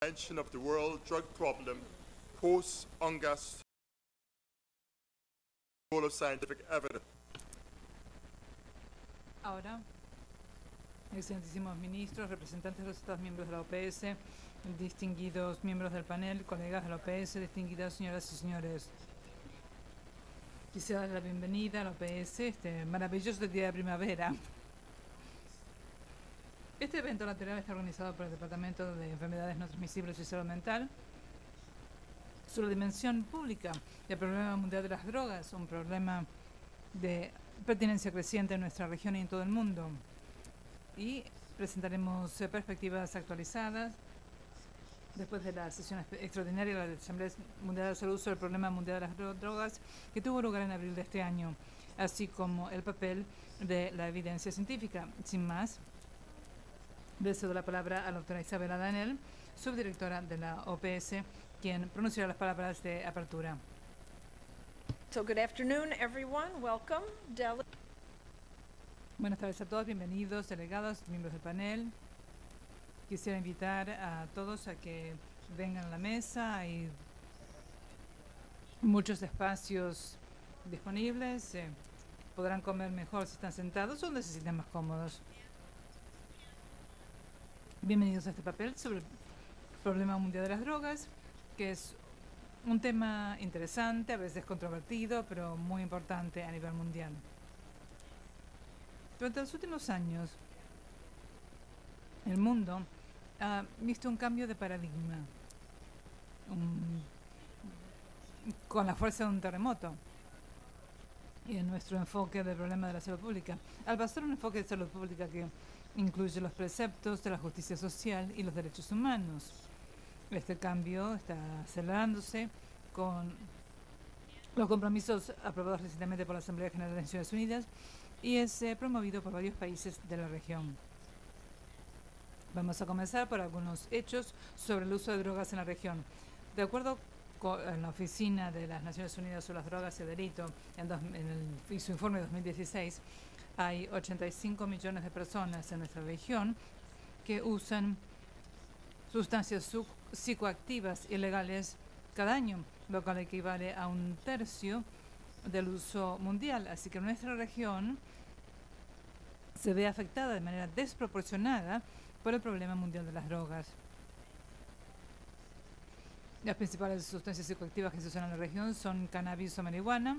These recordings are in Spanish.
Dimension of the world drug problem post-UNGAS role of scientific evidence. Ahora, excelentísimos ministros, representantes de los Estados miembros de la OPS, distinguidos miembros del panel, colegas de la OPS, distinguidas señoras y señores. Quisiera dar la bienvenida a la OPS, este maravilloso día de primavera. Este evento lateral está organizado por el Departamento de Enfermedades No Transmisibles y Salud Mental sobre la dimensión pública del problema mundial de las drogas, un problema de pertinencia creciente en nuestra región y en todo el mundo. Y presentaremos perspectivas actualizadas después de la sesión extraordinaria de la Asamblea Mundial de la Salud sobre el problema mundial de las drogas que tuvo lugar en abril de este año, así como el papel de la evidencia científica. Sin más, le cedo la palabra a la doctora Isabela Daniel, subdirectora de la OPS, quien pronunciará las palabras de apertura. So good afternoon, everyone. Welcome. Buenas tardes a todos, bienvenidos, delegados, miembros del panel. Quisiera invitar a todos a que vengan a la mesa. Hay muchos espacios disponibles. Podrán comer mejor si están sentados o necesitan más cómodos. Bienvenidos a este papel sobre el problema mundial de las drogas, que es un tema interesante, a veces controvertido, pero muy importante a nivel mundial. Durante los últimos años, el mundo ha visto un cambio de paradigma con la fuerza de un terremoto y en nuestro enfoque del problema de la salud pública. Al basar un enfoque de salud pública que incluye los preceptos de la justicia social y los derechos humanos. Este cambio está acelerándose con los compromisos aprobados recientemente por la Asamblea General de las Naciones Unidas y es promovido por varios países de la región. Vamos a comenzar por algunos hechos sobre el uso de drogas en la región. De acuerdo con la Oficina de las Naciones Unidas sobre las Drogas y el Delito, en su informe de 2016, hay 85 millones de personas en nuestra región que usan sustancias psicoactivas ilegales cada año, lo cual equivale a 1/3 del uso mundial. Así que nuestra región se ve afectada de manera desproporcionada por el problema mundial de las drogas. Las principales sustancias psicoactivas que se usan en la región son cannabis o marihuana,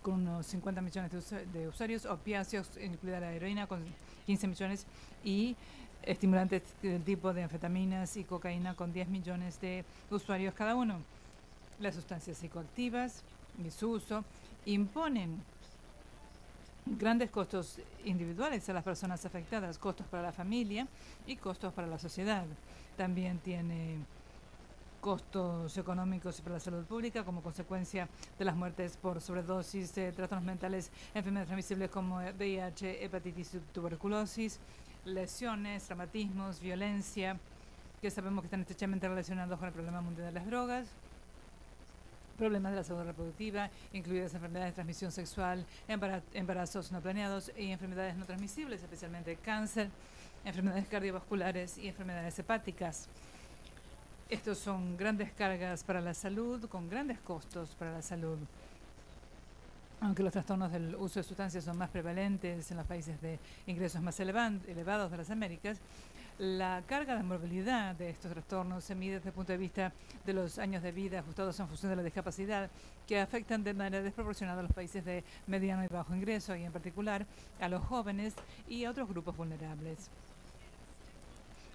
con unos 50 millones de usuarios, opiáceos, incluida la heroína, con 15 millones, y estimulantes del tipo de anfetaminas y cocaína, con 10 millones de usuarios cada uno. Las sustancias psicoactivas y su uso imponen grandes costos individuales a las personas afectadas, costos para la familia y costos para la sociedad. También tiene costos económicos para la salud pública como consecuencia de las muertes por sobredosis, trastornos mentales, enfermedades transmisibles como VIH, hepatitis y tuberculosis, lesiones, traumatismos, violencia, que sabemos que están estrechamente relacionados con el problema mundial de las drogas, problemas de la salud reproductiva, incluidas enfermedades de transmisión sexual, embarazos no planeados y enfermedades no transmisibles, especialmente cáncer, enfermedades cardiovasculares y enfermedades hepáticas. Estos son grandes cargas para la salud, con grandes costos para la salud. Aunque los trastornos del uso de sustancias son más prevalentes en los países de ingresos más elevados de las Américas, la carga de morbilidad de estos trastornos se mide desde el punto de vista de los años de vida ajustados en función de la discapacidad, que afectan de manera desproporcionada a los países de mediano y bajo ingreso, y en particular a los jóvenes y a otros grupos vulnerables.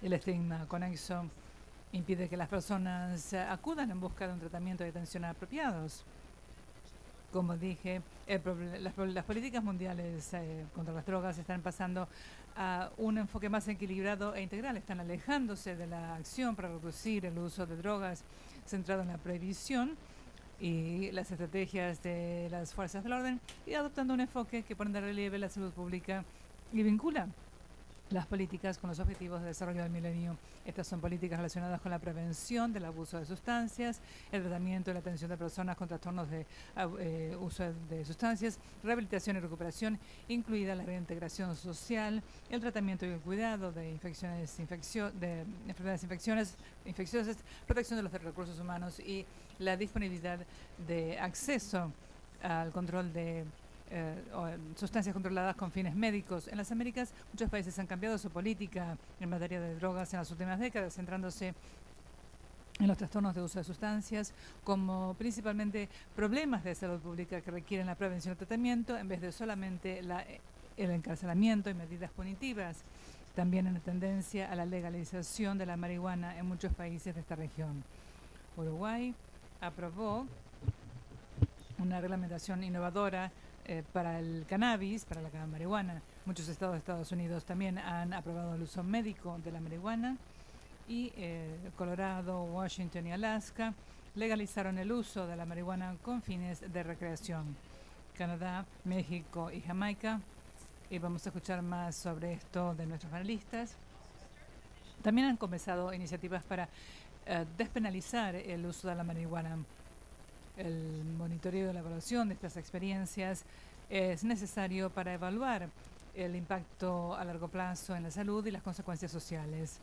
El estigma conexo impide que las personas acudan en busca de un tratamiento de atención apropiados. Como dije, las políticas mundiales contra las drogas están pasando a un enfoque más equilibrado e integral. Están alejándose de la acción para reducir el uso de drogas centrado en la prohibición y las estrategias de las fuerzas del orden, y adoptando un enfoque que pone de relieve la salud pública y vincula las políticas con los objetivos de desarrollo del milenio. Estas son políticas relacionadas con la prevención del abuso de sustancias, el tratamiento y la atención de personas con trastornos de uso de sustancias, rehabilitación y recuperación, incluida la reintegración social, el tratamiento y el cuidado de enfermedades infecciosas, protección de los recursos humanos y la disponibilidad de acceso al control de sustancias controladas con fines médicos. En las Américas, muchos países han cambiado su política en materia de drogas en las últimas décadas, centrándose en los trastornos de uso de sustancias como principalmente problemas de salud pública que requieren la prevención y el tratamiento en vez de solamente el encarcelamiento y medidas punitivas. También una tendencia a la legalización de la marihuana en muchos países de esta región. Uruguay aprobó una reglamentación innovadora para el cannabis, para la marihuana. Muchos estados de Estados Unidos también han aprobado el uso médico de la marihuana y Colorado, Washington y Alaska legalizaron el uso de la marihuana con fines de recreación. Canadá, México y Jamaica. Y vamos a escuchar más sobre esto de nuestros panelistas. También han comenzado iniciativas para despenalizar el uso de la marihuana. El monitoreo y la evaluación de estas experiencias es necesario para evaluar el impacto a largo plazo en la salud y las consecuencias sociales.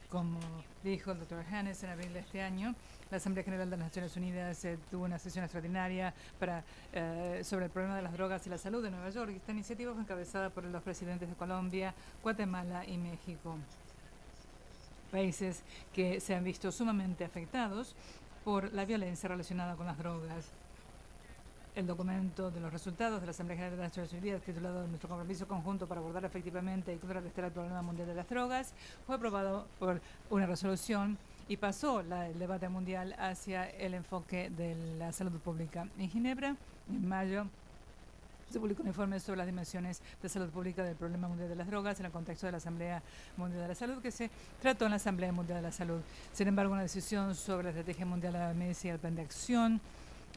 Como dijo el Dr. Hannes en abril de este año, la Asamblea General de las Naciones Unidas tuvo una sesión extraordinaria sobre el problema de las drogas y la salud en Nueva York. Esta iniciativa fue encabezada por los presidentes de Colombia, Guatemala y México, países que se han visto sumamente afectados por la violencia relacionada con las drogas. El documento de los resultados de la Asamblea General de las Naciones Unidas, titulado Nuestro compromiso conjunto para abordar efectivamente y contrarrestar el problema mundial de las drogas, fue aprobado por una resolución y pasó el debate mundial hacia el enfoque de la salud pública. En Ginebra, en mayo, se publicó un informe sobre las dimensiones de salud pública del problema mundial de las drogas en el contexto de la Asamblea Mundial de la Salud, que se trató en la Asamblea Mundial de la Salud. Sin embargo, una decisión sobre la Estrategia Mundial de la OMS y el Plan de Acción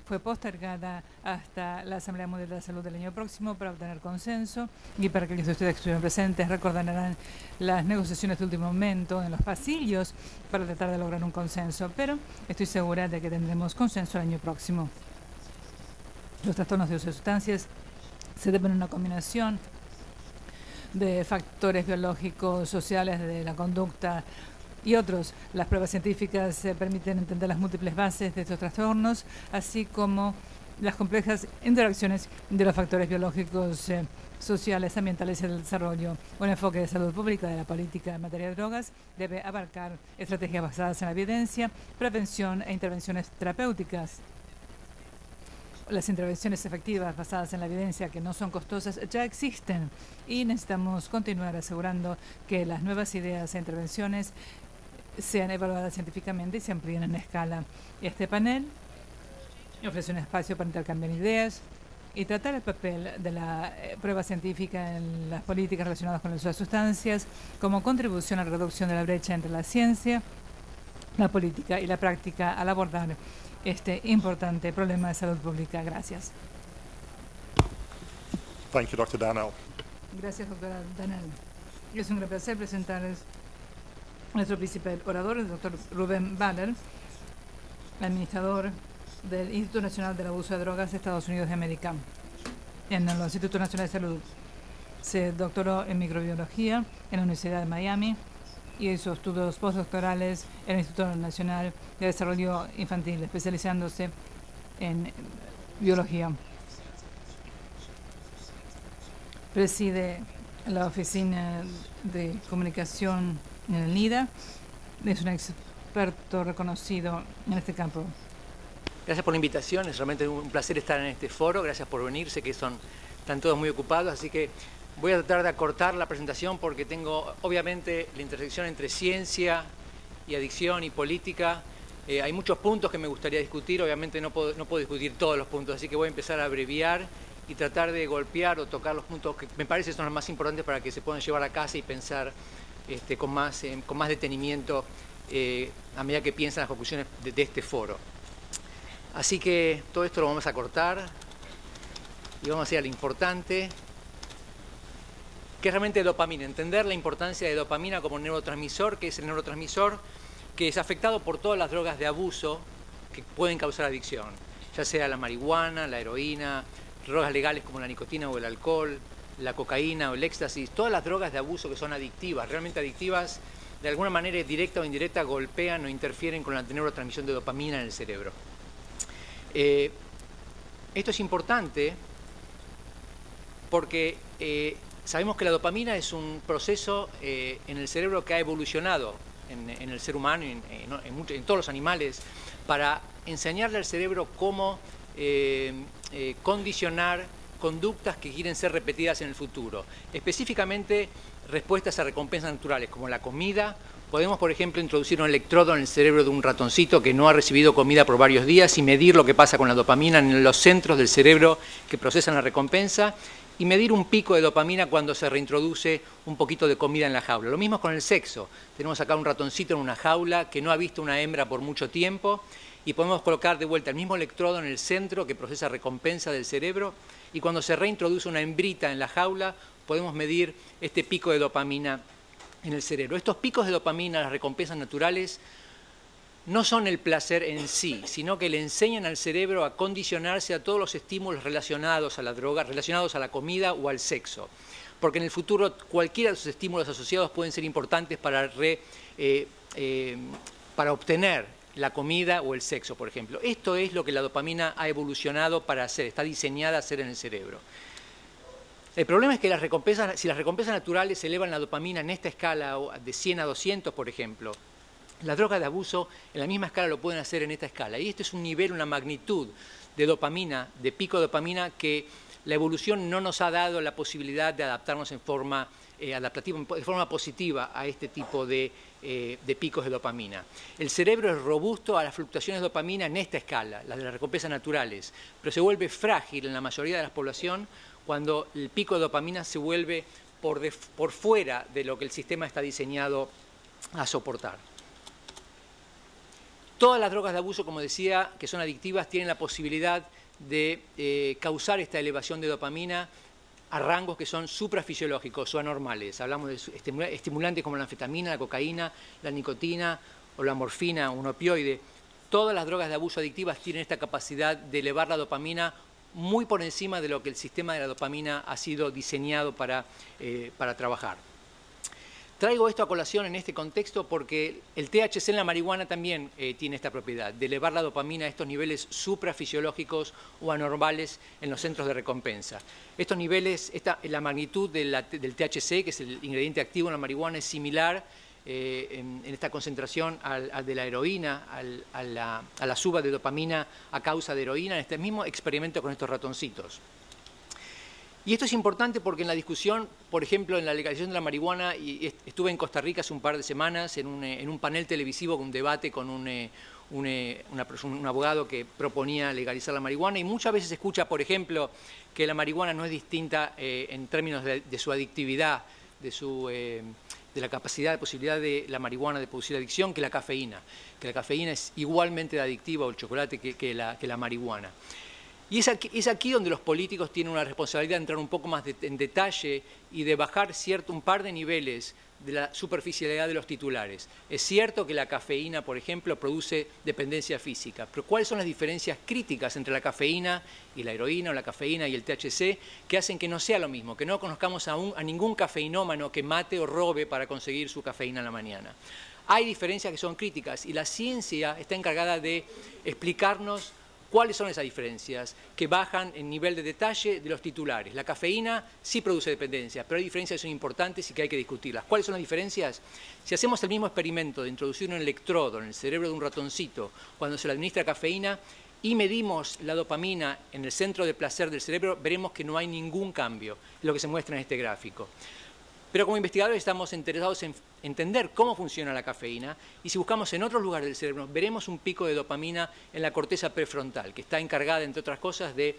fue postergada hasta la Asamblea Mundial de la Salud del año próximo para obtener consenso, y para que ustedes estuvieron presentes recordarán las negociaciones de último momento en los pasillos para tratar de lograr un consenso, pero estoy segura de que tendremos consenso el año próximo. Los trastornos de uso de sustancias se deben a una combinación de factores biológicos, sociales, de la conducta y otros. Las pruebas científicas permiten entender las múltiples bases de estos trastornos, así como las complejas interacciones de los factores biológicos, sociales, ambientales y del desarrollo. Un enfoque de salud pública de la política en materia de drogas debe abarcar estrategias basadas en la evidencia, prevención e intervenciones terapéuticas. Las intervenciones efectivas basadas en la evidencia, que no son costosas, ya existen, y necesitamos continuar asegurando que las nuevas ideas e intervenciones sean evaluadas científicamente y se amplíen en escala. Este panel ofrece un espacio para intercambiar ideas y tratar el papel de la prueba científica en las políticas relacionadas con el uso de sustancias como contribución a la reducción de la brecha entre la ciencia, la política y la práctica al abordar este importante problema de salud pública. Gracias. Thank you, Dr. Dannell. Gracias, doctora Dannell. Es un gran placer presentarles a nuestro principal orador, el doctor Ruben Baller, administrador del Instituto Nacional del Abuso de Drogas de Estados Unidos de América, en el Instituto Nacional de Salud. Se doctoró en microbiología en la Universidad de Miami y hizo estudios postdoctorales en el Instituto Nacional de Desarrollo Infantil, especializándose en biología. Preside la Oficina de Comunicación en el NIDA. Es un experto reconocido en este campo. Gracias por la invitación, es realmente un placer estar en este foro. Gracias por venir, sé que están todos muy ocupados, así que voy a tratar de acortar la presentación porque tengo obviamente la intersección entre ciencia y adicción y política. Hay muchos puntos que me gustaría discutir, obviamente no puedo discutir todos los puntos, así que voy a empezar a abreviar y tratar de golpear o tocar los puntos que me parece son los más importantes para que se puedan llevar a casa y pensar con más detenimiento a medida que piensan las conclusiones de este foro. Así que todo esto lo vamos a cortar y vamos a ir a lo importante. ¿Qué es realmente dopamina? Entender la importancia de dopamina como neurotransmisor, que es el neurotransmisor que es afectado por todas las drogas de abuso que pueden causar adicción, ya sea la marihuana, la heroína, drogas legales como la nicotina o el alcohol, la cocaína o el éxtasis, todas las drogas de abuso que son adictivas, realmente adictivas, de alguna manera directa o indirecta golpean o interfieren con la neurotransmisión de dopamina en el cerebro. Esto es importante porque sabemos que la dopamina es un proceso en el cerebro que ha evolucionado en el ser humano y en todos los animales para enseñarle al cerebro cómo condicionar conductas que quieren ser repetidas en el futuro. Específicamente, respuestas a recompensas naturales, como la comida. Podemos, por ejemplo, introducir un electrodo en el cerebro de un ratoncito que no ha recibido comida por varios días y medir lo que pasa con la dopamina en los centros del cerebro que procesan la recompensa y medir un pico de dopamina cuando se reintroduce un poquito de comida en la jaula. Lo mismo con el sexo. Tenemos acá un ratoncito en una jaula que no ha visto una hembra por mucho tiempo y podemos colocar de vuelta el mismo electrodo en el centro que procesa recompensa del cerebro y cuando se reintroduce una hembrita en la jaula podemos medir este pico de dopamina en el cerebro. Estos picos de dopamina, las recompensas naturales, no son el placer en sí, sino que le enseñan al cerebro a condicionarse a todos los estímulos relacionados a la droga, relacionados a la comida o al sexo. Porque en el futuro cualquiera de esos estímulos asociados pueden ser importantes para obtener la comida o el sexo, por ejemplo. Esto es lo que la dopamina ha evolucionado para hacer, está diseñada a hacer en el cerebro. El problema es que si las recompensas naturales elevan la dopamina en esta escala de 100 a 200, por ejemplo, las drogas de abuso en la misma escala lo pueden hacer en esta escala. Y este es un nivel, una magnitud de dopamina, de pico de dopamina, que la evolución no nos ha dado la posibilidad de adaptarnos en forma adaptativa, de forma positiva a este tipo de picos de dopamina. El cerebro es robusto a las fluctuaciones de dopamina en esta escala, las de las recompensas naturales, pero se vuelve frágil en la mayoría de la población cuando el pico de dopamina se vuelve por fuera de lo que el sistema está diseñado a soportar. Todas las drogas de abuso, como decía, que son adictivas, tienen la posibilidad de causar esta elevación de dopamina a rangos que son suprafisiológicos o anormales. Hablamos de estimulantes como la anfetamina, la cocaína, la nicotina o la morfina, un opioide. Todas las drogas de abuso adictivas tienen esta capacidad de elevar la dopamina muy por encima de lo que el sistema de la dopamina ha sido diseñado para trabajar. Traigo esto a colación en este contexto porque el THC en la marihuana también tiene esta propiedad de elevar la dopamina a estos niveles suprafisiológicos o anormales en los centros de recompensa. Estos niveles, la magnitud del THC, que es el ingrediente activo en la marihuana, es similar en esta concentración al de la heroína, a la suba de dopamina a causa de heroína, en este mismo experimento con estos ratoncitos. Y esto es importante porque en la discusión, por ejemplo, en la legalización de la marihuana, y estuve en Costa Rica hace un par de semanas en un panel televisivo, un debate con un abogado que proponía legalizar la marihuana, y muchas veces se escucha, por ejemplo, que la marihuana no es distinta en términos de su adictividad, de la capacidad, de posibilidad de la marihuana de producir adicción, que la cafeína es igualmente adictiva, o el chocolate, que la marihuana. Y es aquí donde los políticos tienen una responsabilidad de entrar un poco más en detalle y de bajar un par de niveles de la superficialidad de los titulares. Es cierto que la cafeína, por ejemplo, produce dependencia física, pero ¿cuáles son las diferencias críticas entre la cafeína y la heroína o la cafeína y el THC que hacen que no sea lo mismo, que no conozcamos a ningún cafeinómano que mate o robe para conseguir su cafeína en la mañana? Hay diferencias que son críticas y la ciencia está encargada de explicarnos ¿cuáles son esas diferencias que bajan en nivel de detalle de los titulares? La cafeína sí produce dependencia, pero hay diferencias que son importantes y que hay que discutirlas. ¿Cuáles son las diferencias? Si hacemos el mismo experimento de introducir un electrodo en el cerebro de un ratoncito cuando se le administra cafeína y medimos la dopamina en el centro de placer del cerebro, veremos que no hay ningún cambio, lo que se muestra en este gráfico. Pero como investigadores estamos interesados en entender cómo funciona la cafeína y si buscamos en otros lugares del cerebro veremos un pico de dopamina en la corteza prefrontal, que está encargada, entre otras cosas, de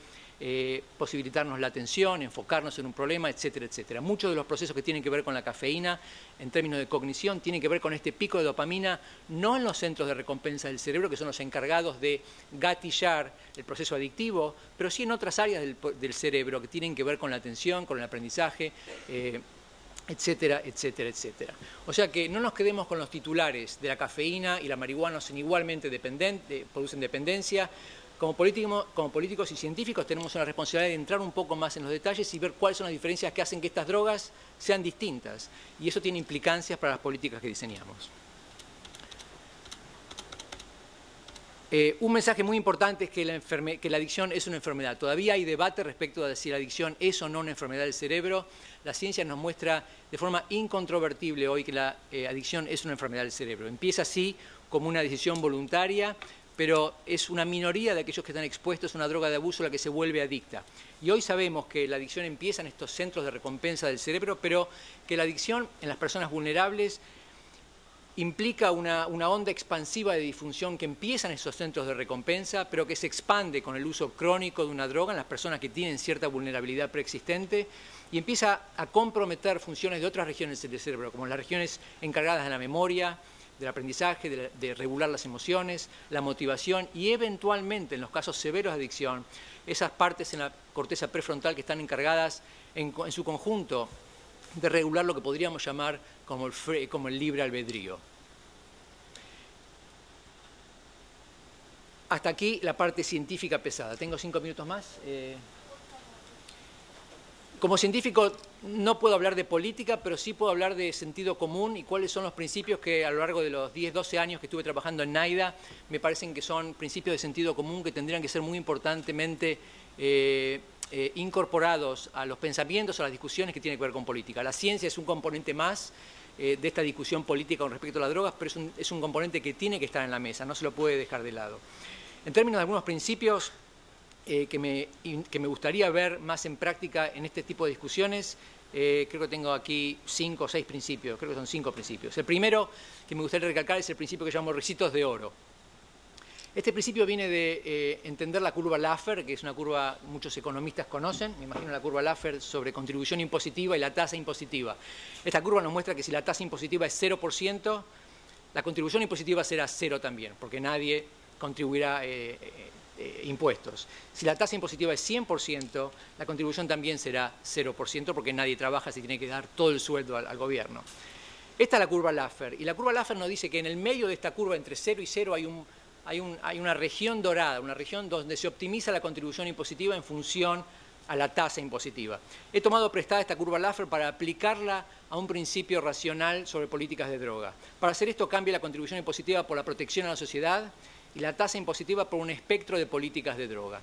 posibilitarnos la atención, enfocarnos en un problema, etcétera, etcétera. Muchos de los procesos que tienen que ver con la cafeína en términos de cognición tienen que ver con este pico de dopamina, no en los centros de recompensa del cerebro, que son los encargados de gatillar el proceso adictivo, pero sí en otras áreas del cerebro que tienen que ver con la atención, con el aprendizaje, etcétera, etcétera, etcétera. O sea que no nos quedemos con los titulares de la cafeína y la marihuana son igualmente producen dependencia. Como políticos y científicos tenemos una responsabilidad de entrar un poco más en los detalles y ver cuáles son las diferencias que hacen que estas drogas sean distintas. Y eso tiene implicancias para las políticas que diseñamos. Un mensaje muy importante es que la adicción es una enfermedad. Todavía hay debate respecto a si la adicción es o no una enfermedad del cerebro. La ciencia nos muestra de forma incontrovertible hoy que la adicción es una enfermedad del cerebro. Empieza así como una decisión voluntaria, pero es una minoría de aquellos que están expuestos a una droga de abuso la que se vuelve adicta. Y hoy sabemos que la adicción empieza en estos centros de recompensa del cerebro, pero que la adicción en las personas vulnerables implica una onda expansiva de disfunción que empieza en esos centros de recompensa, pero que se expande con el uso crónico de una droga en las personas que tienen cierta vulnerabilidad preexistente y empieza a comprometer funciones de otras regiones del cerebro, como las regiones encargadas de la memoria, del aprendizaje, de regular las emociones, la motivación y eventualmente, en los casos severos de adicción, esas partes en la corteza prefrontal que están encargadas en su conjunto de regular lo que podríamos llamar como el libre albedrío. Hasta aquí la parte científica pesada. ¿Tengo 5 minutos más? Como científico no puedo hablar de política, pero sí puedo hablar de sentido común y cuáles son los principios que a lo largo de los 10, 12 años que estuve trabajando en NAIDA me parecen que son principios de sentido común que tendrían que ser muy importantemente incorporados a los pensamientos, a las discusiones que tienen que ver con política. La ciencia es un componente más de esta discusión política con respecto a las drogas, pero es un componente que tiene que estar en la mesa, no se lo puede dejar de lado. En términos de algunos principios que me gustaría ver más en práctica en este tipo de discusiones, creo que tengo aquí 5 o 6 principios, creo que son 5 principios. El primero que me gustaría recalcar es el principio que llamo ricitos de oro. Este principio viene de entender la curva Laffer, que es una curva que muchos economistas conocen, me imagino la curva Laffer sobre contribución impositiva y la tasa impositiva. Esta curva nos muestra que si la tasa impositiva es 0%, la contribución impositiva será 0 también, porque nadie contribuirá impuestos. Si la tasa impositiva es 100%, la contribución también será 0%, porque nadie trabaja si tiene que dar todo el sueldo al gobierno. Esta es la curva Laffer, y la curva Laffer nos dice que en el medio de esta curva, entre 0 y 0, hay una región dorada, una región donde se optimiza la contribución impositiva en función a la tasa impositiva. He tomado prestada esta curva Laffer para aplicarla a un principio racional sobre políticas de droga. Para hacer esto, cambia la contribución impositiva por la protección a la sociedad y la tasa impositiva por un espectro de políticas de droga.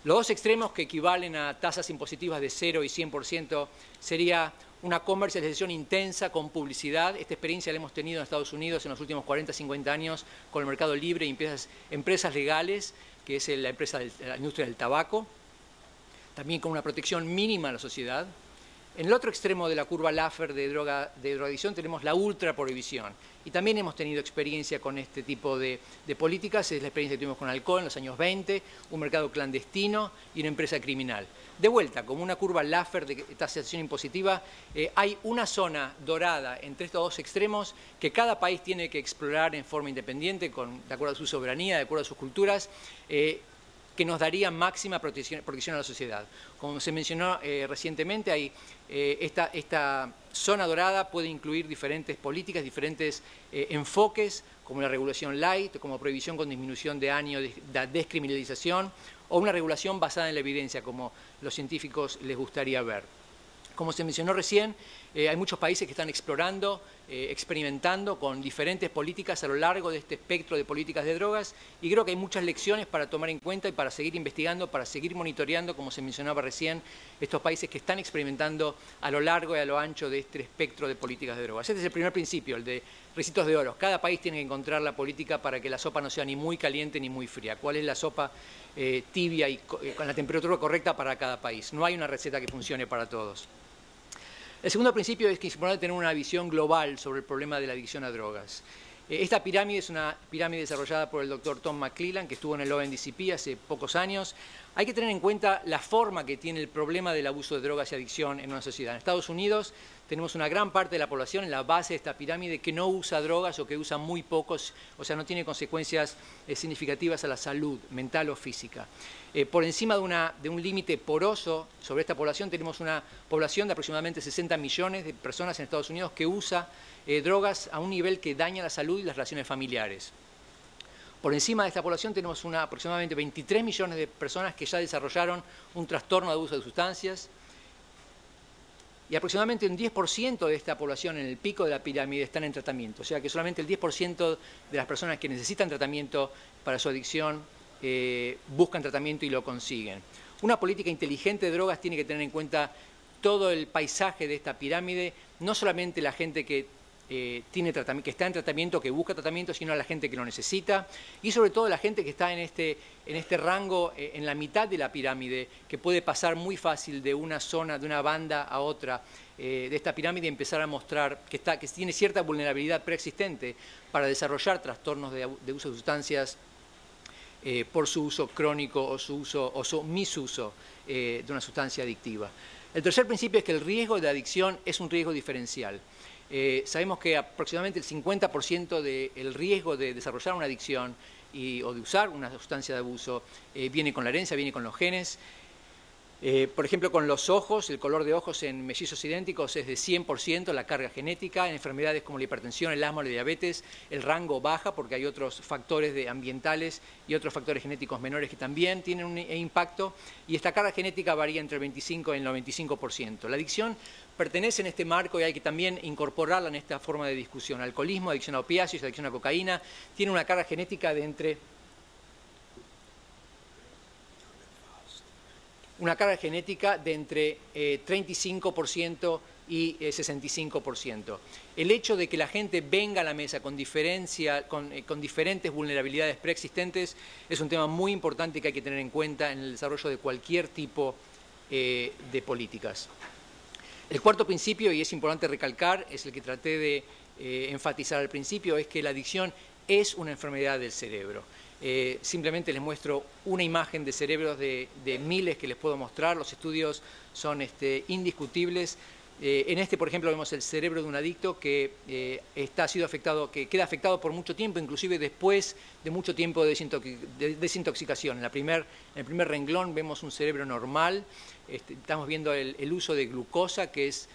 Los dos extremos que equivalen a tasas impositivas de 0 y 100% sería una comercialización intensa con publicidad. Esta experiencia la hemos tenido en Estados Unidos en los últimos 40, 50 años con el mercado libre y empresas legales, que es la industria del tabaco, también con una protección mínima a la sociedad. En el otro extremo de la curva Laffer de drogadicción tenemos la ultraprohibición. Y también hemos tenido experiencia con este tipo de políticas. Es la experiencia que tuvimos con alcohol en los años 20, un mercado clandestino y una empresa criminal. De vuelta, como una curva Laffer de tasación impositiva, hay una zona dorada entre estos dos extremos que cada país tiene que explorar en forma independiente, de acuerdo a su soberanía, de acuerdo a sus culturas, que nos daría máxima protección a la sociedad. Como se mencionó recientemente, esta zona dorada puede incluir diferentes políticas, diferentes enfoques, como la regulación light, como prohibición con disminución de años, de descriminalización, o una regulación basada en la evidencia, como los científicos les gustaría ver. Como se mencionó recién, hay muchos países que están explorando, experimentando con diferentes políticas a lo largo de este espectro de políticas de drogas y creo que hay muchas lecciones para tomar en cuenta y para seguir investigando, para seguir monitoreando, como se mencionaba recién, estos países que están experimentando a lo largo y a lo ancho de este espectro de políticas de drogas. Este es el primer principio, el de ricitos de oro. Cada país tiene que encontrar la política para que la sopa no sea ni muy caliente ni muy fría. ¿Cuál es la sopa tibia y con la temperatura correcta para cada país? No hay una receta que funcione para todos. El segundo principio es que es importante tener una visión global sobre el problema de la adicción a drogas. Esta pirámide es una pirámide desarrollada por el doctor Tom McClelland, que estuvo en el ONDCP hace pocos años. Hay que tener en cuenta la forma que tiene el problema del abuso de drogas y adicción en una sociedad. En Estados Unidos tenemos una gran parte de la población en la base de esta pirámide que no usa drogas o que usa muy pocos, o sea, no tiene consecuencias significativas a la salud mental o física. Por encima de un límite poroso sobre esta población tenemos una población de aproximadamente 60 millones de personas en Estados Unidos que usa drogas a un nivel que daña la salud y las relaciones familiares. Por encima de esta población tenemos aproximadamente 23 millones de personas que ya desarrollaron un trastorno de abuso de sustancias y aproximadamente un 10% de esta población en el pico de la pirámide están en tratamiento. O sea que solamente el 10% de las personas que necesitan tratamiento para su adicción buscan tratamiento y lo consiguen. Una política inteligente de drogas tiene que tener en cuenta todo el paisaje de esta pirámide, no solamente la gente que está en tratamiento, que busca tratamiento, sino a la gente que lo necesita y sobre todo la gente que está en este rango, en la mitad de la pirámide, que puede pasar muy fácil de una zona, de una banda a otra de esta pirámide y empezar a mostrar que tiene cierta vulnerabilidad preexistente para desarrollar trastornos de uso de sustancias por su uso crónico o su misuso de una sustancia adictiva. El tercer principio es que el riesgo de adicción es un riesgo diferencial. Sabemos que aproximadamente el 50% del riesgo de desarrollar una adicción o de usar una sustancia de abuso viene con la herencia, viene con los genes. Por ejemplo, con los ojos, el color de ojos en mellizos idénticos es de 100% la carga genética. En enfermedades como la hipertensión, el asma o la diabetes, el rango baja porque hay otros factores ambientales y otros factores genéticos menores que también tienen un impacto. Y esta carga genética varía entre el 25 y el 95%. La adicción pertenece en este marco y hay que también incorporarla en esta forma de discusión. Alcoholismo, adicción a opiáceos, adicción a cocaína, tiene una carga genética de entre 35% y 65%. El hecho de que la gente venga a la mesa con diferentes vulnerabilidades preexistentes es un tema muy importante que hay que tener en cuenta en el desarrollo de cualquier tipo de políticas. El cuarto principio, y es importante recalcar, es el que traté de enfatizar al principio, es que la adicción es una enfermedad del cerebro. Simplemente les muestro una imagen de cerebros de miles que les puedo mostrar. Los estudios son indiscutibles. En por ejemplo, vemos el cerebro de un adicto que que queda afectado por mucho tiempo, inclusive después de mucho tiempo de desintoxicación. En el primer renglón vemos un cerebro normal. Estamos viendo el uso de glucosa, que es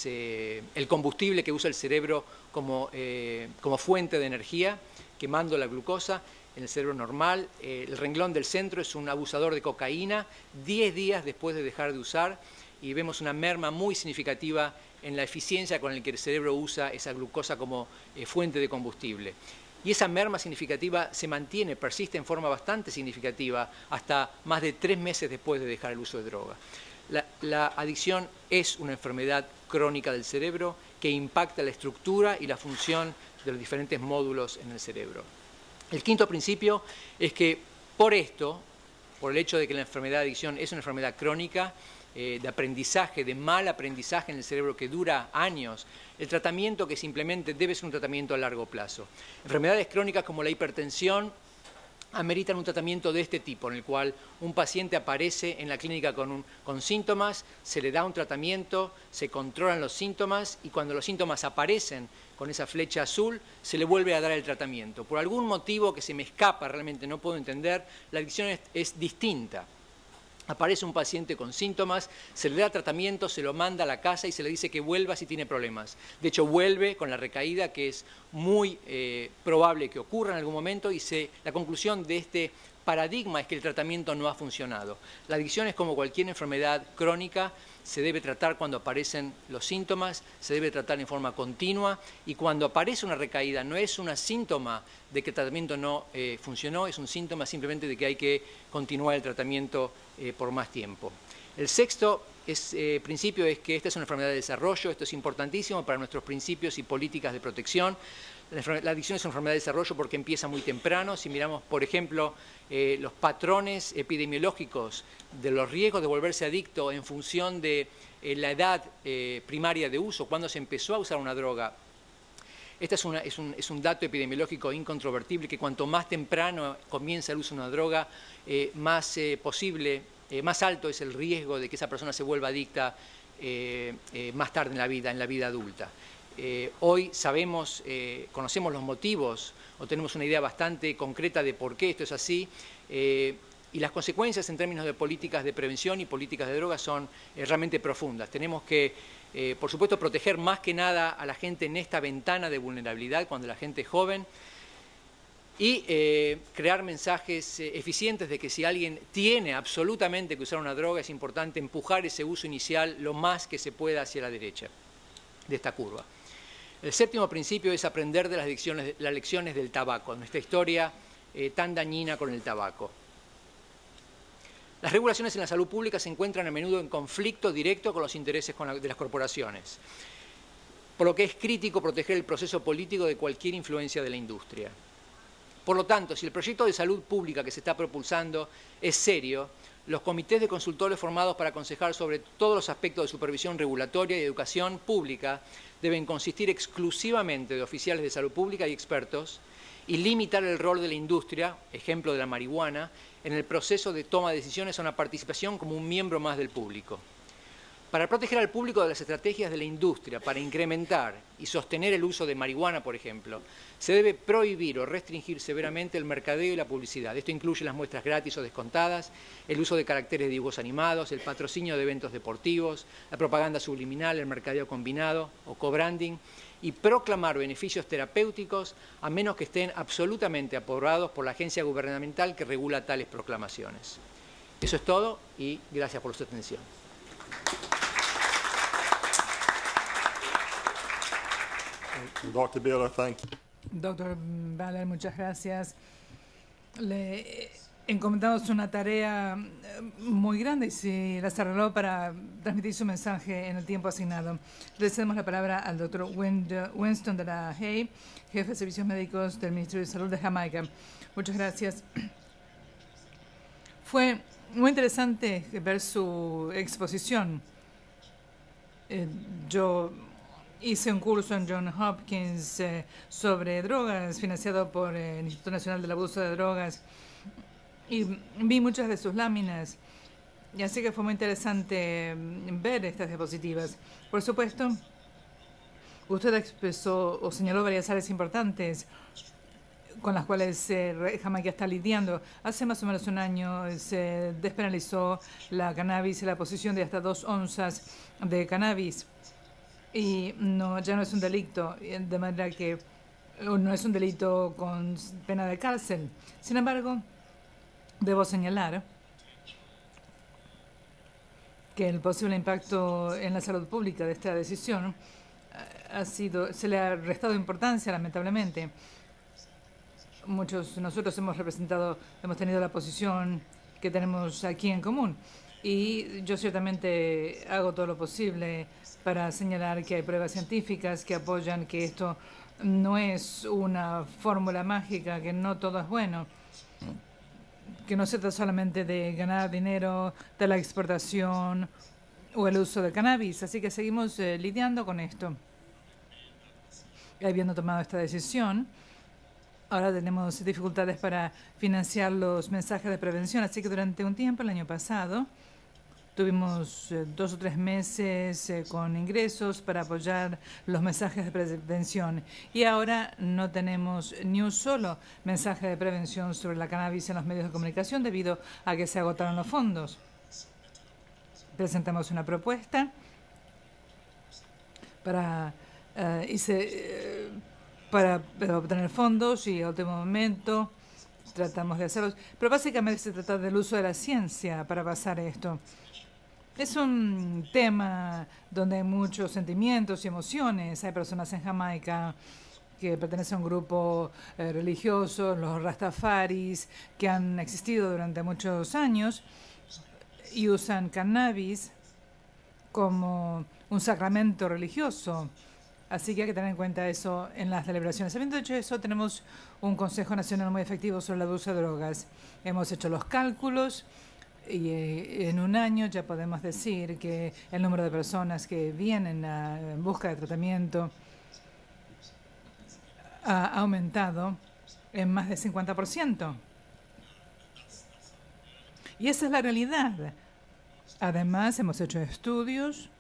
el combustible que usa el cerebro como fuente de energía, quemando la glucosa en el cerebro normal. El renglón del centro es un abusador de cocaína 10 días después de dejar de usar y vemos una merma muy significativa en la eficiencia con la que el cerebro usa esa glucosa como fuente de combustible. Y esa merma significativa persiste en forma bastante significativa hasta más de 3 meses después de dejar el uso de droga. La adicción es una enfermedad crónica del cerebro que impacta la estructura y la función de los diferentes módulos en el cerebro. El quinto principio es que por el hecho de que la enfermedad de adicción es una enfermedad crónica, de aprendizaje, de mal aprendizaje en el cerebro que dura años, el tratamiento que se implemente debe ser un tratamiento a largo plazo. Enfermedades crónicas como la hipertensión ameritan un tratamiento de este tipo, en el cual un paciente aparece en la clínica con síntomas, se le da un tratamiento, se controlan los síntomas y cuando los síntomas aparecen con esa flecha azul, se le vuelve a dar el tratamiento. Por algún motivo que se me escapa, realmente no puedo entender, la adicción es distinta. Aparece un paciente con síntomas, se le da tratamiento, se lo manda a la casa y se le dice que vuelva si tiene problemas. De hecho, vuelve con la recaída, que es muy probable que ocurra en algún momento, y la conclusión de este paradigma es que el tratamiento no ha funcionado. La adicción es como cualquier enfermedad crónica, se debe tratar cuando aparecen los síntomas, se debe tratar en forma continua y cuando aparece una recaída no es un síntoma de que el tratamiento no funcionó, es un síntoma simplemente de que hay que continuar el tratamiento por más tiempo. El sexto principio es que esta es una enfermedad de desarrollo, esto es importantísimo para nuestros principios y políticas de protección. La adicción es una enfermedad de desarrollo porque empieza muy temprano. Si miramos, por ejemplo, los patrones epidemiológicos de los riesgos de volverse adicto en función de la edad primaria de uso, cuando se empezó a usar una droga, Este es un dato epidemiológico incontrovertible, que cuanto más temprano comienza el uso de una droga, más alto es el riesgo de que esa persona se vuelva adicta más tarde en la vida adulta. Hoy sabemos, conocemos los motivos o tenemos una idea bastante concreta de por qué esto es así, y las consecuencias en términos de políticas de prevención y políticas de drogas son realmente profundas. Tenemos que, por supuesto, proteger más que nada a la gente en esta ventana de vulnerabilidad cuando la gente es joven, y crear mensajes eficientes de que si alguien tiene absolutamente que usar una droga, es importante empujar ese uso inicial lo más que se pueda hacia la derecha de esta curva. El séptimo principio es aprender de las lecciones del tabaco, nuestra historia tan dañina con el tabaco. Las regulaciones en la salud pública se encuentran a menudo en conflicto directo con los intereses de las corporaciones, por lo que es crítico proteger el proceso político de cualquier influencia de la industria. Por lo tanto, si el proyecto de salud pública que se está propulsando es serio, los comités de consultores formados para aconsejar sobre todos los aspectos de supervisión regulatoria y educación pública deben consistir exclusivamente de oficiales de salud pública y expertos, y limitar el rol de la industria, ejemplo de la marihuana, en el proceso de toma de decisiones a una participación como un miembro más del público. Para proteger al público de las estrategias de la industria para incrementar y sostener el uso de marihuana, por ejemplo, se debe prohibir o restringir severamente el mercadeo y la publicidad. Esto incluye las muestras gratis o descontadas, el uso de caracteres de dibujos animados, el patrocinio de eventos deportivos, la propaganda subliminal, el mercadeo combinado o co-branding, y proclamar beneficios terapéuticos a menos que estén absolutamente aprobados por la agencia gubernamental que regula tales proclamaciones. Eso es todo y gracias por su atención. Dr. Baylor, thank you. Doctor Baylor, muchas gracias. Le encomendamos una tarea muy grande y se las arregló para transmitir su mensaje en el tiempo asignado. Le cedemos la palabra al doctor Winston de la Hay, jefe de servicios médicos del Ministerio de Salud de Jamaica. Muchas gracias. Fue muy interesante ver su exposición. Yo hice un curso en Johns Hopkins sobre drogas, financiado por el Instituto Nacional del Abuso de Drogas, y vi muchas de sus láminas, y así que fue muy interesante ver estas diapositivas. Por supuesto, usted expresó o señaló varias áreas importantes con las cuales Jamaica está lidiando. Hace más o menos un año se despenalizó la cannabis y la posesión de hasta 2 onzas de cannabis. Y ya no es un delito, de manera que no es un delito con pena de cárcel. Sin embargo, debo señalar que el posible impacto en la salud pública de esta decisión se le ha restado importancia, lamentablemente. Muchos de nosotros hemos tenido la posición que tenemos aquí en común. Y yo ciertamente hago todo lo posible para señalar que hay pruebas científicas que apoyan que esto no es una fórmula mágica, que no todo es bueno, que no se trata solamente de ganar dinero de la exportación o el uso de cannabis. Así que seguimos lidiando con esto. Habiendo tomado esta decisión, ahora tenemos dificultades para financiar los mensajes de prevención, así que durante un tiempo, el año pasado, tuvimos 2 o 3 meses con ingresos para apoyar los mensajes de prevención. Y ahora no tenemos ni un solo mensaje de prevención sobre la cannabis en los medios de comunicación debido a que se agotaron los fondos. Presentamos una propuesta para obtener fondos y al último momento tratamos de hacerlos. Pero básicamente se trata del uso de la ciencia para pasar esto. Es un tema donde hay muchos sentimientos y emociones. Hay personas en Jamaica que pertenecen a un grupo religioso, los Rastafaris, que han existido durante muchos años y usan cannabis como un sacramento religioso. Así que hay que tener en cuenta eso en las celebraciones. Habiendo dicho eso, tenemos un Consejo Nacional muy efectivo sobre el abuso de drogas. Hemos hecho los cálculos y en un año ya podemos decir que el número de personas que vienen en busca de tratamiento ha aumentado en más de 50%. Y esa es la realidad. Además, hemos hecho estudios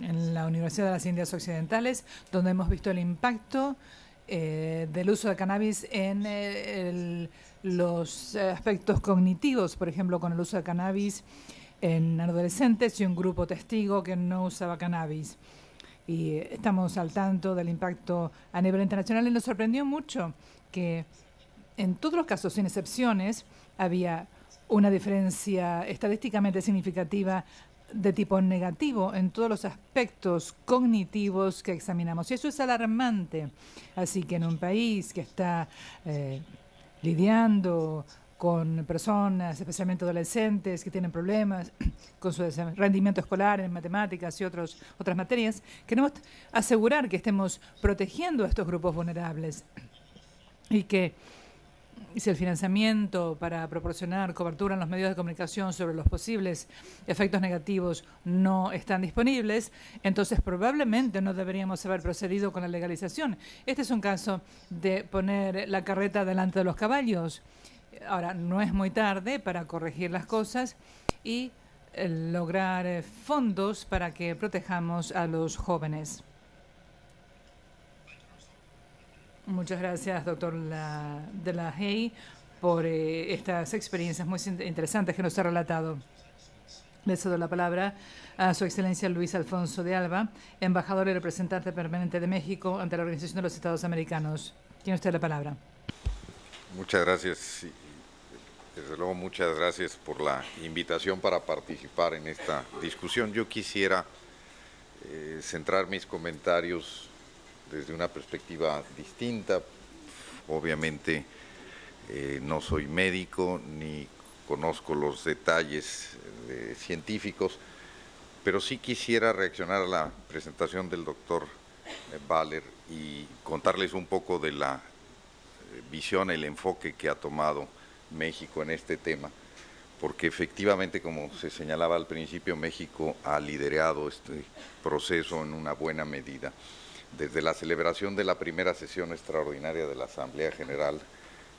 en la Universidad de las Indias Occidentales, donde hemos visto el impacto del uso de cannabis en los aspectos cognitivos, por ejemplo, con el uso de cannabis en adolescentes y un grupo testigo que no usaba cannabis. Y estamos al tanto del impacto a nivel internacional y nos sorprendió mucho que en todos los casos, sin excepciones, había una diferencia estadísticamente significativa de tipo negativo en todos los aspectos cognitivos que examinamos. Y eso es alarmante. Así que en un país que está lidiando con personas, especialmente adolescentes, que tienen problemas con su rendimiento escolar en matemáticas y otras materias, queremos asegurar que estemos protegiendo a estos grupos vulnerables y que si el financiamiento para proporcionar cobertura en los medios de comunicación sobre los posibles efectos negativos no están disponibles, entonces probablemente no deberíamos haber procedido con la legalización. Este es un caso de poner la carreta delante de los caballos. Ahora, no es muy tarde para corregir las cosas y lograr fondos para que protejamos a los jóvenes. Muchas gracias, doctor de la Hey, por estas experiencias muy interesantes que nos ha relatado. Le cedo la palabra a Su Excelencia Luis Alfonso de Alba, embajador y representante permanente de México ante la Organización de los Estados Americanos. Tiene usted la palabra. Muchas gracias. Desde luego, muchas gracias por la invitación para participar en esta discusión. Yo quisiera centrar mis comentarios desde una perspectiva distinta. Obviamente no soy médico ni conozco los detalles científicos, pero sí quisiera reaccionar a la presentación del doctor Baller y contarles un poco de la visión, el enfoque que ha tomado México en este tema, porque efectivamente, como se señalaba al principio, México ha liderado este proceso en una buena medida. Desde la celebración de la primera sesión extraordinaria de la Asamblea General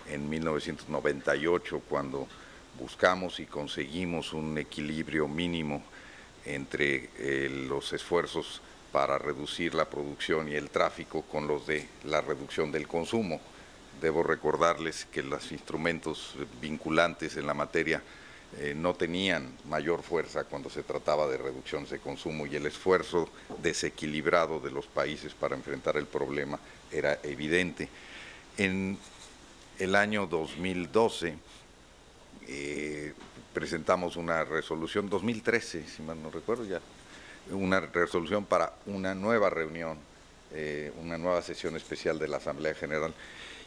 en 1998, cuando buscamos y conseguimos un equilibrio mínimo entre los esfuerzos para reducir la producción y el tráfico con los de la reducción del consumo. Debo recordarles que los instrumentos vinculantes en la materia no tenían mayor fuerza cuando se trataba de reducción de consumo y el esfuerzo desequilibrado de los países para enfrentar el problema era evidente. En el año 2012 presentamos una resolución, 2013, si mal no recuerdo ya, una resolución para una nueva reunión, una nueva sesión especial de la Asamblea General.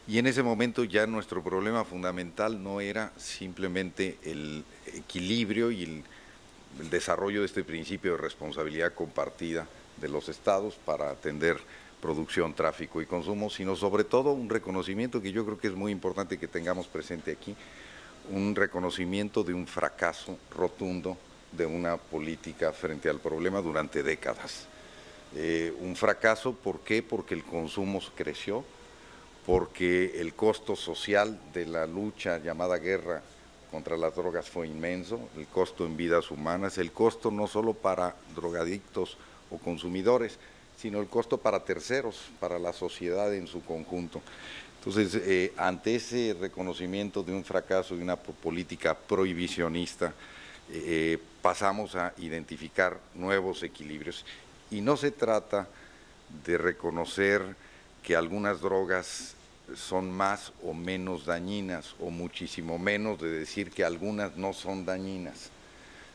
Y en ese momento ya nuestro problema fundamental no era simplemente el equilibrio y el desarrollo de este principio de responsabilidad compartida de los estados para atender producción, tráfico y consumo, sino sobre todo un reconocimiento que yo creo que es muy importante que tengamos presente aquí, un reconocimiento de un fracaso rotundo de una política frente al problema durante décadas. Un fracaso, ¿por qué? Porque el consumo creció, porque el costo social de la lucha llamada guerra contra las drogas fue inmenso, el costo en vidas humanas, el costo no solo para drogadictos o consumidores, sino el costo para terceros, para la sociedad en su conjunto. Entonces, ante ese reconocimiento de un fracaso de una política prohibicionista, pasamos a identificar nuevos equilibrios. Y no se trata de reconocer que algunas drogas son más o menos dañinas, o muchísimo menos de decir que algunas no son dañinas.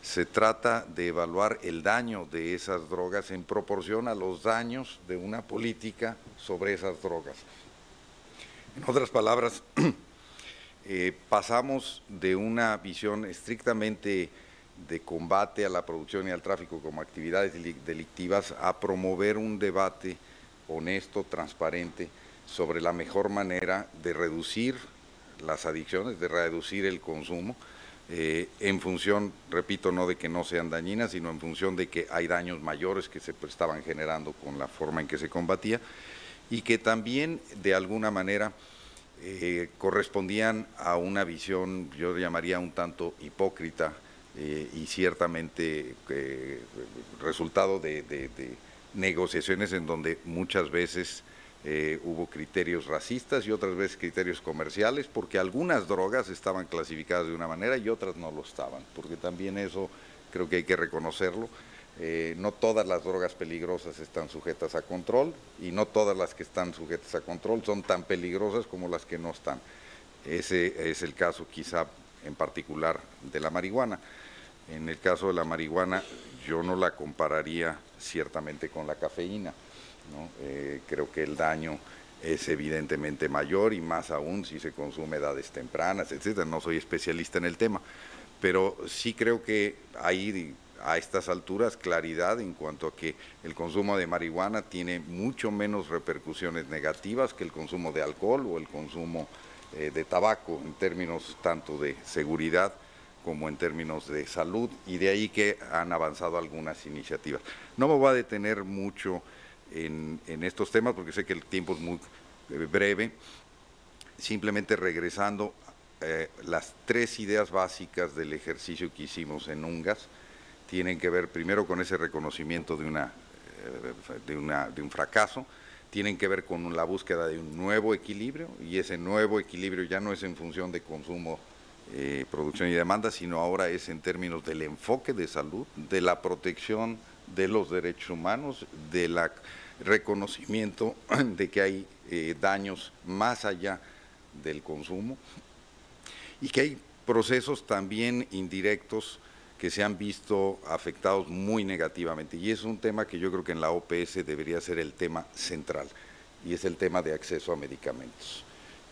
Se trata de evaluar el daño de esas drogas en proporción a los daños de una política sobre esas drogas. En otras palabras, pasamos de una visión estrictamente de combate a la producción y al tráfico como actividades delictivas a promover un debate honesto, transparente, sobre la mejor manera de reducir las adicciones, de reducir el consumo, en función, repito, no de que no sean dañinas, sino en función de que hay daños mayores que se estaban generando con la forma en que se combatía, y que también de alguna manera correspondían a una visión, yo llamaría un tanto hipócrita y ciertamente resultado de negociaciones en donde muchas veces hubo criterios racistas y otras veces criterios comerciales, porque algunas drogas estaban clasificadas de una manera y otras no lo estaban, porque también eso creo que hay que reconocerlo. No todas las drogas peligrosas están sujetas a control y no todas las que están sujetas a control son tan peligrosas como las que no están. Ese es el caso quizá en particular de la marihuana. En el caso de la marihuana yo no la compararía ciertamente con la cafeína, ¿no? Creo que el daño es evidentemente mayor y más aún si se consume a edades tempranas, etcétera. No soy especialista en el tema, pero sí creo que hay a estas alturas claridad en cuanto a que el consumo de marihuana tiene mucho menos repercusiones negativas que el consumo de alcohol o el consumo de tabaco en términos tanto de seguridad como en términos de salud, y de ahí que han avanzado algunas iniciativas. No me voy a detener mucho en estos temas porque sé que el tiempo es muy breve, simplemente regresando las tres ideas básicas del ejercicio que hicimos en UNGAS tienen que ver primero con ese reconocimiento de un fracaso, tienen que ver con la búsqueda de un nuevo equilibrio, y ese nuevo equilibrio ya no es en función de consumo, producción y demanda, sino ahora es en términos del enfoque de salud, de la protección de los derechos humanos, del reconocimiento de que hay daños más allá del consumo y que hay procesos también indirectos que se han visto afectados muy negativamente, y es un tema que yo creo que en la OPS debería ser el tema central, y es el tema de acceso a medicamentos,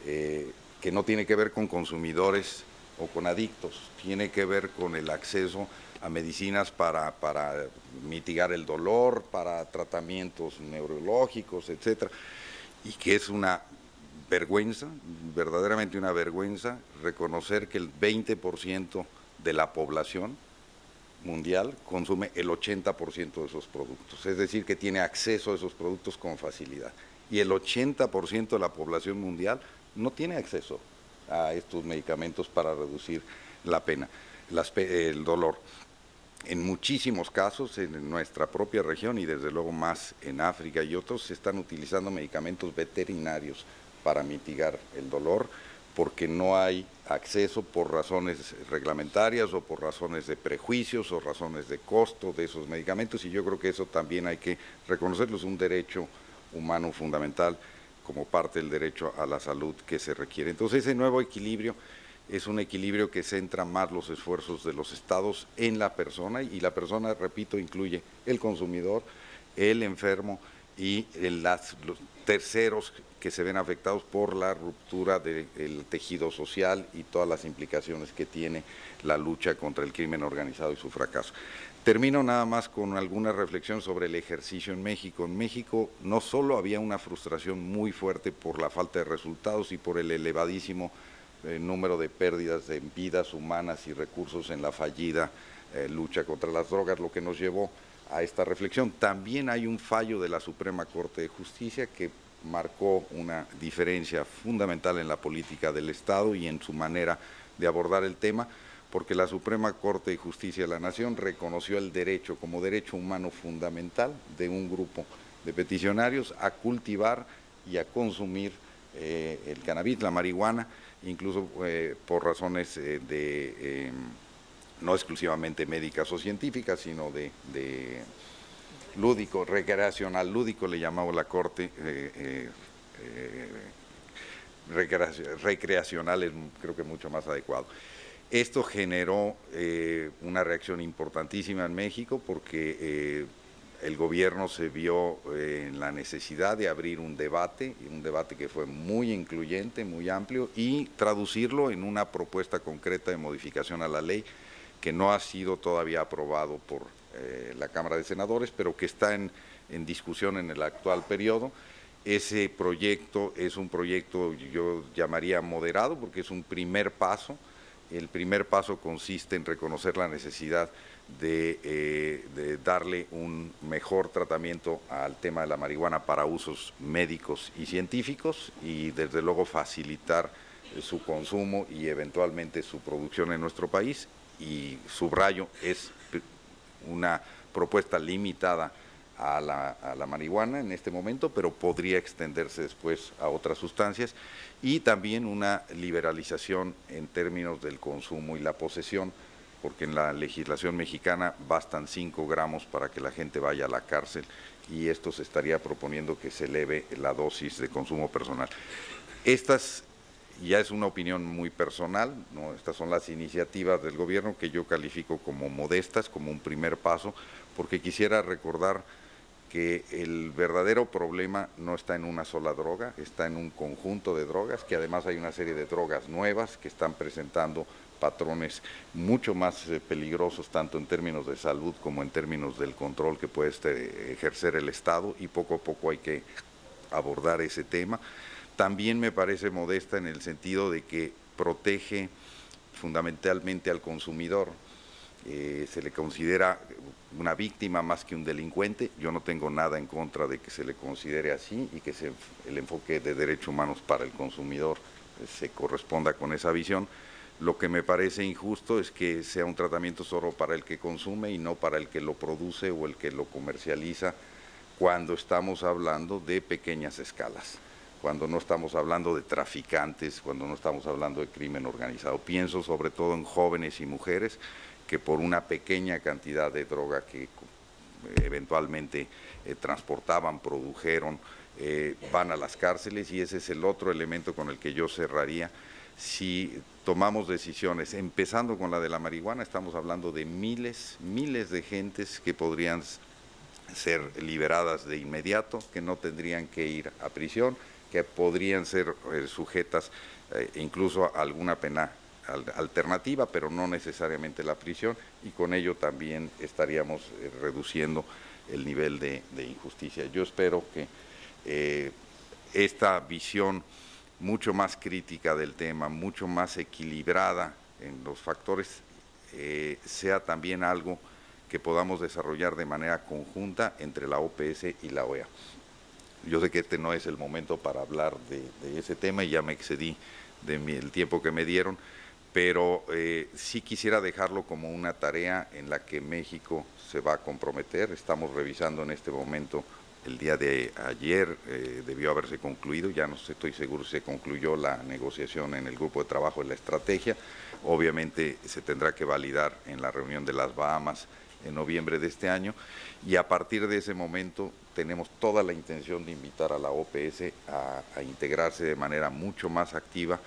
que no tiene que ver con consumidores o con adictos, tiene que ver con el acceso a medicinas para mitigar el dolor, para tratamientos neurológicos, etcétera, y que es una vergüenza, verdaderamente una vergüenza, reconocer que el 20% de la población mundial consume el 80% de esos productos, es decir, que tiene acceso a esos productos con facilidad, y el 80% de la población mundial no tiene acceso a estos medicamentos para reducir la pena, el dolor. En muchísimos casos en nuestra propia región y desde luego más en África y otros se están utilizando medicamentos veterinarios para mitigar el dolor, porque no hay acceso por razones reglamentarias o por razones de prejuicios o razones de costo de esos medicamentos, y yo creo que eso también hay que reconocerlo, es un derecho humano fundamental como parte del derecho a la salud que se requiere. Entonces ese nuevo equilibrio es un equilibrio que centra más los esfuerzos de los estados en la persona, y la persona, repito, incluye el consumidor, el enfermo y los terceros que se ven afectados por la ruptura del tejido social y todas las implicaciones que tiene la lucha contra el crimen organizado y su fracaso. Termino nada más con alguna reflexión sobre el ejercicio en México. En México no solo había una frustración muy fuerte por la falta de resultados y por el elevadísimo número de pérdidas de vidas humanas y recursos en la fallida lucha contra las drogas, lo que nos llevó a esta reflexión. También hay un fallo de la Suprema Corte de Justicia que marcó una diferencia fundamental en la política del Estado y en su manera de abordar el tema, porque la Suprema Corte de Justicia de la Nación reconoció el derecho como derecho humano fundamental de un grupo de peticionarios a cultivar y a consumir el cannabis, la marihuana, incluso por razones no exclusivamente médicas o científicas, sino de lúdico, recreacional, lúdico le llamaba la Corte, recreacional es creo que mucho más adecuado. Esto generó una reacción importantísima en México porque el gobierno se vio en la necesidad de abrir un debate que fue muy incluyente, muy amplio, y traducirlo en una propuesta concreta de modificación a la ley que no ha sido todavía aprobado por la Cámara de Senadores, pero que está en discusión en el actual periodo. Ese proyecto es un proyecto, yo llamaría moderado, porque es un primer paso. El primer paso consiste en reconocer la necesidad de darle un mejor tratamiento al tema de la marihuana para usos médicos y científicos y desde luego facilitar su consumo y eventualmente su producción en nuestro país. Y subrayo, es una propuesta limitada a la marihuana en este momento, pero podría extenderse después a otras sustancias, y también una liberalización en términos del consumo y la posesión, porque en la legislación mexicana bastan 5 gramos para que la gente vaya a la cárcel, y esto se estaría proponiendo que se eleve la dosis de consumo personal. Estas ya es una opinión muy personal, ¿no? Estas son las iniciativas del gobierno que yo califico como modestas, como un primer paso, porque quisiera recordar que el verdadero problema no está en una sola droga, está en un conjunto de drogas, que además hay una serie de drogas nuevas que están presentando patrones mucho más peligrosos, tanto en términos de salud como en términos del control que puede ejercer el Estado, y poco a poco hay que abordar ese tema. También me parece modesta en el sentido de que protege fundamentalmente al consumidor. Se le considera una víctima más que un delincuente. Yo no tengo nada en contra de que se le considere así y que el enfoque de derechos humanos para el consumidor se corresponda con esa visión. Lo que me parece injusto es que sea un tratamiento solo para el que consume y no para el que lo produce o el que lo comercializa, cuando estamos hablando de pequeñas escalas, cuando no estamos hablando de traficantes, cuando no estamos hablando de crimen organizado. Pienso sobre todo en jóvenes y mujeres que por una pequeña cantidad de droga que eventualmente transportaban, produjeron, van a las cárceles, y ese es el otro elemento con el que yo cerraría. Si tomamos decisiones, empezando con la de la marihuana, estamos hablando de miles de gentes que podrían ser liberadas de inmediato, que no tendrían que ir a prisión, que podrían ser sujetas incluso a alguna pena alternativa, pero no necesariamente la prisión, y con ello también estaríamos reduciendo el nivel de injusticia. Yo espero que esta visión mucho más crítica del tema, mucho más equilibrada en los factores, sea también algo que podamos desarrollar de manera conjunta entre la OPS y la OEA. Yo sé que este no es el momento para hablar de ese tema y ya me excedí del tiempo que me dieron, pero sí quisiera dejarlo como una tarea en la que México se va a comprometer. Estamos revisando en este momento, el día de ayer debió haberse concluido, ya no estoy seguro si se concluyó la negociación en el grupo de trabajo de la estrategia. Obviamente se tendrá que validar en la reunión de las Bahamas en noviembre de este año, y a partir de ese momento tenemos toda la intención de invitar a la OPS a integrarse de manera mucho más activa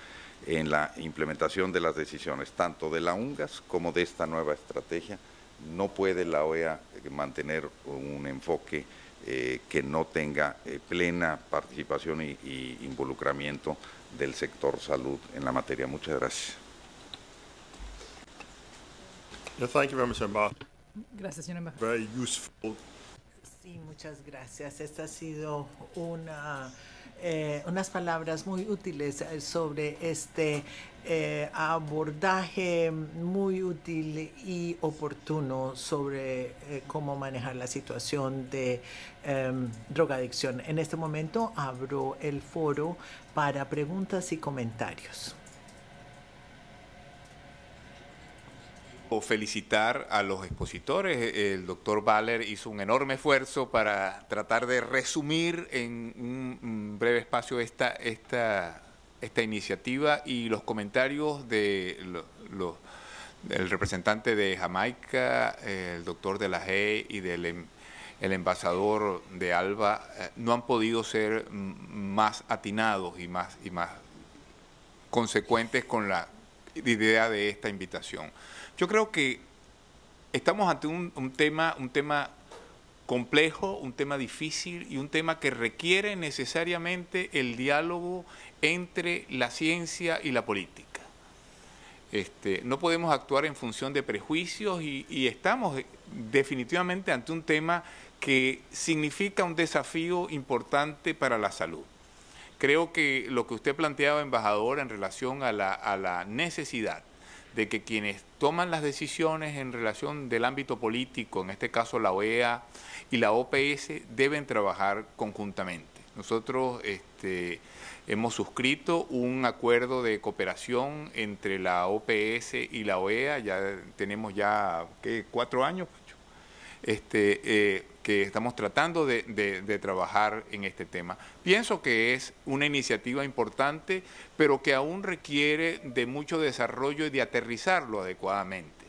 en la implementación de las decisiones, tanto de la UNGAS como de esta nueva estrategia. No puede la OEA mantener un enfoque que no tenga plena participación y involucramiento del sector salud en la materia. Muchas gracias. Yeah, thank you very much, Ambassador. Gracias, señor embajador. Very useful. Sí, muchas gracias. Esta ha sido unas palabras muy útiles sobre este abordaje muy útil y oportuno sobre cómo manejar la situación de drogadicción. En este momento abro el foro para preguntas y comentarios. Felicitar a los expositores. El doctor Baller hizo un enorme esfuerzo para tratar de resumir en un breve espacio esta iniciativa, y los comentarios del representante de Jamaica, el doctor de la Haye, y del el embajador de ALBA no han podido ser más atinados y más consecuentes con la idea de esta invitación. Yo creo que estamos ante un tema complejo, un tema difícil y un tema que requiere necesariamente el diálogo entre la ciencia y la política. No podemos actuar en función de prejuicios y estamos definitivamente ante un tema que significa un desafío importante para la salud. Creo que lo que usted planteaba, embajador, en relación a la necesidad de que quienes toman las decisiones en relación del ámbito político, en este caso la OEA y la OPS, deben trabajar conjuntamente. Nosotros hemos suscrito un acuerdo de cooperación entre la OPS y la OEA, ya tenemos ¿qué? 4 años, que estamos tratando de trabajar en este tema. Pienso que es una iniciativa importante, pero que aún requiere de mucho desarrollo y de aterrizarlo adecuadamente.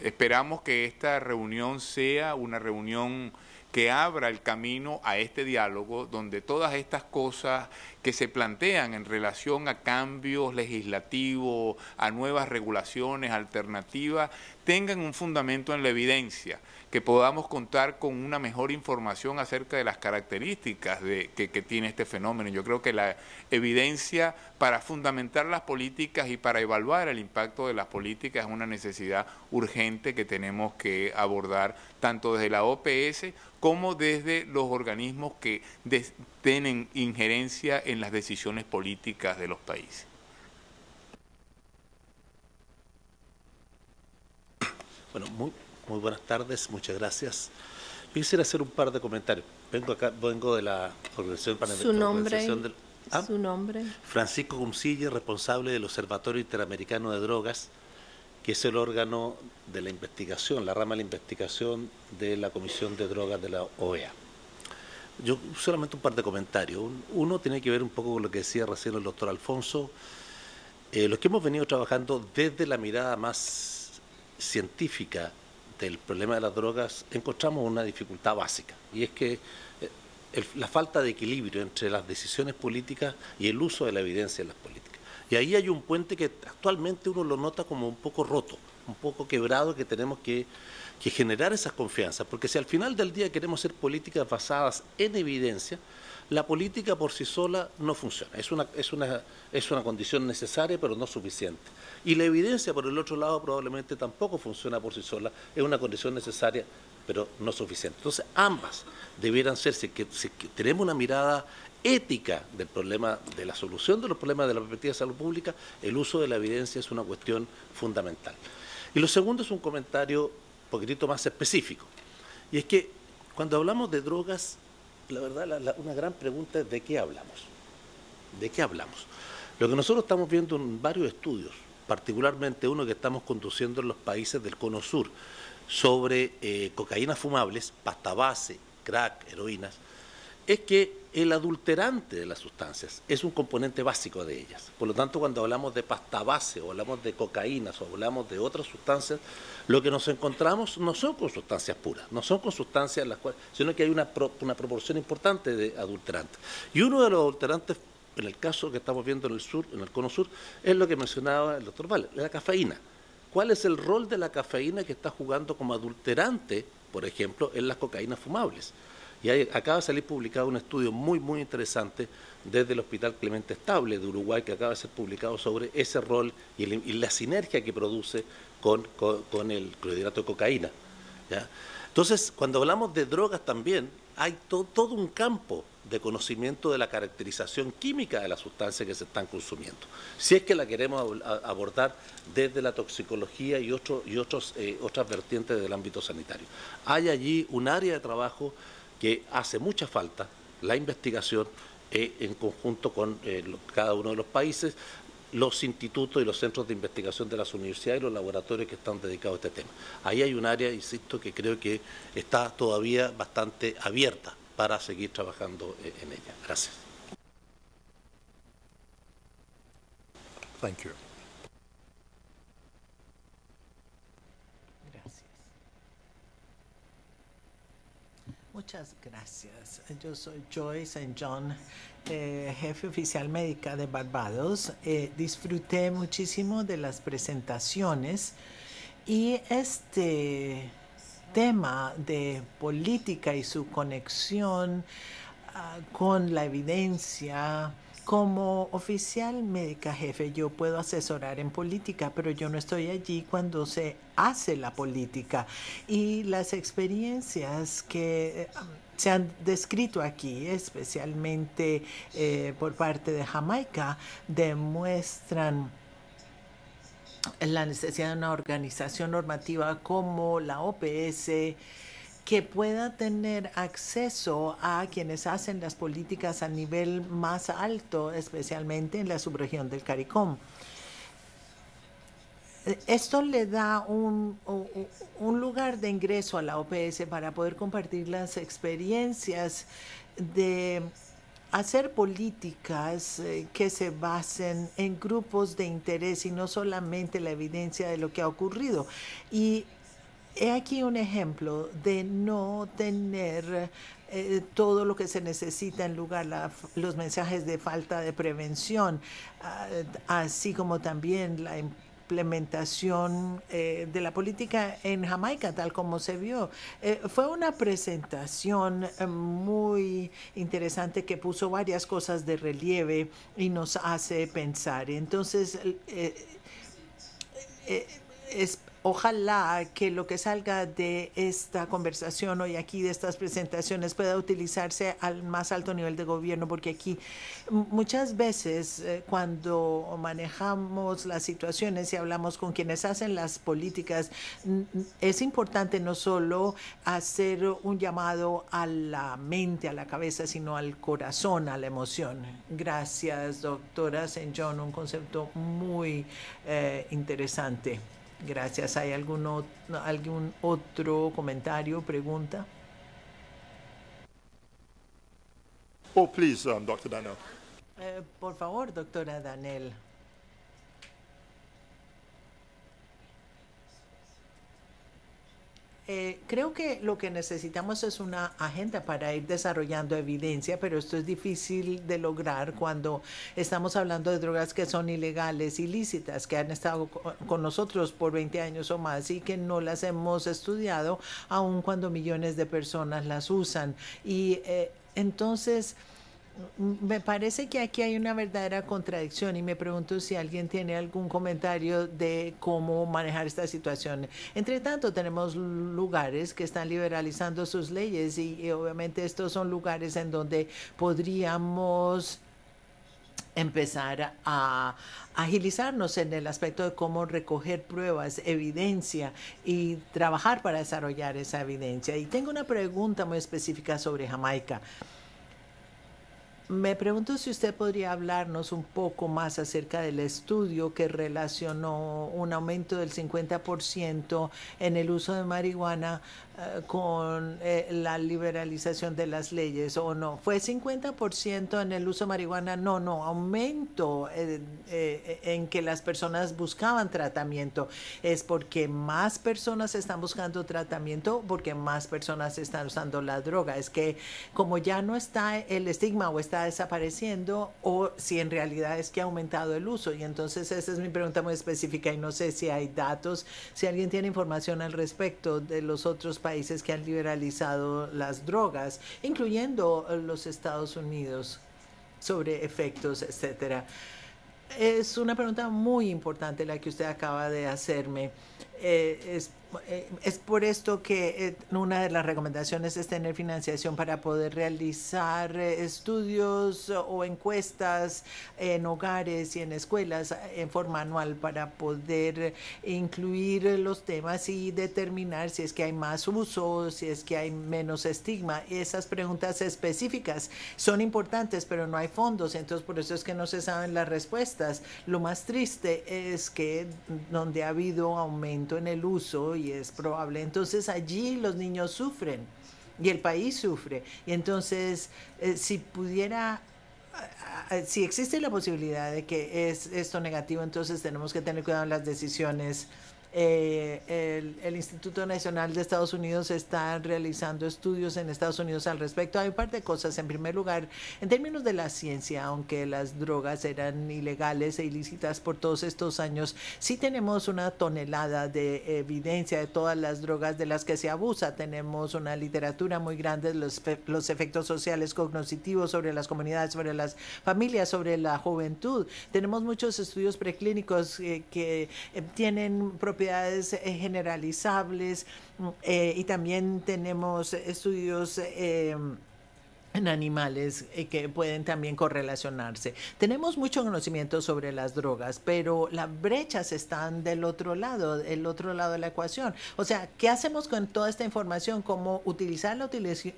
Esperamos que esta reunión sea una reunión que abra el camino a este diálogo, donde todas estas cosas que se plantean en relación a cambios legislativos, a nuevas regulaciones alternativas, tengan un fundamento en la evidencia, que podamos contar con una mejor información acerca de las características que tiene este fenómeno. Yo creo que la evidencia para fundamentar las políticas y para evaluar el impacto de las políticas es una necesidad urgente que tenemos que abordar tanto desde la OPS como desde los organismos que tienen injerencia en las decisiones políticas de los países. Bueno, muy buenas tardes, muchas gracias. Yo quisiera hacer un par de comentarios. Vengo de la Organización Panamericana. ¿Su nombre? Francisco Gumsille, responsable del Observatorio Interamericano de Drogas, que es el órgano de la investigación, la rama de la investigación de la Comisión de Drogas de la OEA. Yo solamente un par de comentarios. Uno tiene que ver un poco con lo que decía recién el doctor Alfonso. Los que hemos venido trabajando desde la mirada más científica del problema de las drogas, encontramos una dificultad básica, y es que la falta de equilibrio entre las decisiones políticas y el uso de la evidencia en las políticas. Y ahí hay un puente que actualmente uno lo nota como un poco roto, un poco quebrado, que tenemos que generar esas confianzas, porque si al final del día queremos hacer políticas basadas en evidencia, la política por sí sola no funciona. Es una condición necesaria, pero no suficiente. Y la evidencia, por el otro lado, probablemente tampoco funciona por sí sola. Es una condición necesaria, pero no suficiente. Entonces, ambas debieran ser, si tenemos una mirada ética del problema, de la solución de los problemas de la perspectiva de salud pública, el uso de la evidencia es una cuestión fundamental. Y lo segundo es un comentario un poquitito más específico. Y es que cuando hablamos de drogas, la verdad, una gran pregunta es ¿de qué hablamos? ¿De qué hablamos? Lo que nosotros estamos viendo en varios estudios, particularmente uno que estamos conduciendo en los países del Cono Sur, sobre cocaínas fumables, pasta base, crack, heroínas, es que el adulterante de las sustancias es un componente básico de ellas. Por lo tanto, cuando hablamos de pasta base, o hablamos de cocaínas, o hablamos de otras sustancias, lo que nos encontramos no son con sustancias puras, no son con sustancias en las cuales, sino que hay una proporción importante de adulterantes. Y uno de los adulterantes, en el caso que estamos viendo en el sur, en el Cono Sur, es lo que mencionaba el doctor Valle, la cafeína. ¿Cuál es el rol de la cafeína que está jugando como adulterante, por ejemplo, en las cocaínas fumables? Y acaba de salir publicado un estudio muy interesante desde el Hospital Clemente Estable de Uruguay, que acaba de ser publicado sobre ese rol y la sinergia que produce con el clorhidrato de cocaína, ¿ya? Entonces, cuando hablamos de drogas también, hay todo un campo de conocimiento de la caracterización química de las sustancias que se están consumiendo. Si es que la queremos abordar desde la toxicología y otras vertientes del ámbito sanitario. Hay allí un área de trabajo que hace mucha falta, la investigación en conjunto con cada uno de los países, los institutos y los centros de investigación de las universidades y los laboratorios que están dedicados a este tema. Ahí hay un área, insisto, que creo que está todavía bastante abierta para seguir trabajando en ella. Gracias. Thank you. Gracias. Muchas gracias. Yo soy Joyce St. John, jefe oficial médica de Barbados. Disfruté muchísimo de las presentaciones y este tema de política y su conexión con la evidencia. Como oficial médica jefe, yo puedo asesorar en política, pero yo no estoy allí cuando se hace la política. Y las experiencias que se han descrito aquí, especialmente por parte de Jamaica, demuestran la necesidad de una organización normativa como la OPS que pueda tener acceso a quienes hacen las políticas a nivel más alto, especialmente en la subregión del CARICOM. Esto le da un lugar de ingreso a la OPS para poder compartir las experiencias de hacer políticas que se basen en grupos de interés y no solamente la evidencia de lo que ha ocurrido. Y he aquí un ejemplo de no tener todo lo que se necesita en lugar los mensajes de falta de prevención, así como también la implementación de la política en Jamaica, tal como se vio. Fue una presentación muy interesante que puso varias cosas de relieve y nos hace pensar. Entonces, ojalá que lo que salga de esta conversación hoy aquí, de estas presentaciones, pueda utilizarse al más alto nivel de gobierno, porque aquí muchas veces cuando manejamos las situaciones y hablamos con quienes hacen las políticas, es importante no solo hacer un llamado a la mente, a la cabeza, sino al corazón, a la emoción. Gracias, doctora St. John, un concepto muy interesante. Gracias. ¿Hay algún otro comentario, pregunta? Oh, please, Dr. Daniel. Por favor, doctora Daniel. Creo que lo que necesitamos es una agenda para ir desarrollando evidencia, pero esto es difícil de lograr cuando estamos hablando de drogas que son ilegales, ilícitas, que han estado con nosotros por 20 años o más y que no las hemos estudiado, aun cuando millones de personas las usan. Y entonces me parece que aquí hay una verdadera contradicción y me pregunto si alguien tiene algún comentario de cómo manejar esta situación. Entre tanto, tenemos lugares que están liberalizando sus leyes y obviamente estos son lugares en donde podríamos empezar a agilizarnos en el aspecto de cómo recoger pruebas, evidencia y trabajar para desarrollar esa evidencia. Y tengo una pregunta muy específica sobre Jamaica. Me pregunto si usted podría hablarnos un poco más acerca del estudio que relacionó un aumento del 50% en el uso de marihuana con la liberalización de las leyes, ¿o no? ¿Fue 50% en el uso de marihuana? No, aumento en que las personas buscaban tratamiento. ¿Es porque más personas están buscando tratamiento, porque más personas están usando la droga? Es que como ya no está el estigma o está desapareciendo, o si en realidad es que ha aumentado el uso. Y entonces esa es mi pregunta muy específica y no sé si hay datos, si alguien tiene información al respecto de los otros países que han liberalizado las drogas, incluyendo los Estados Unidos, sobre efectos, etcétera. Es una pregunta muy importante la que usted acaba de hacerme. Es por esto que una de las recomendaciones es tener financiación para poder realizar estudios o encuestas en hogares y en escuelas en forma anual para poder incluir los temas y determinar si es que hay más uso, si es que hay menos estigma. Esas preguntas específicas son importantes, pero no hay fondos, entonces por eso es que no se saben las respuestas. Lo más triste es que donde ha habido aumento en el uso, y es probable, entonces allí los niños sufren y el país sufre. Y entonces si existe la posibilidad de que es esto negativo, entonces tenemos que tener cuidado en las decisiones. El Instituto Nacional de Estados Unidos está realizando estudios en Estados Unidos al respecto. Hay un par de cosas. En primer lugar, en términos de la ciencia, aunque las drogas eran ilegales e ilícitas por todos estos años, sí tenemos una tonelada de evidencia de todas las drogas de las que se abusa. Tenemos una literatura muy grande de los efectos sociales cognitivos sobre las comunidades, sobre las familias, sobre la juventud. Tenemos muchos estudios preclínicos que tienen propiedades generalizables y también tenemos estudios en animales que pueden también correlacionarse. Tenemos mucho conocimiento sobre las drogas, pero las brechas están del otro lado, el otro lado de la ecuación. O sea, ¿qué hacemos con toda esta información? ¿Cómo utilizar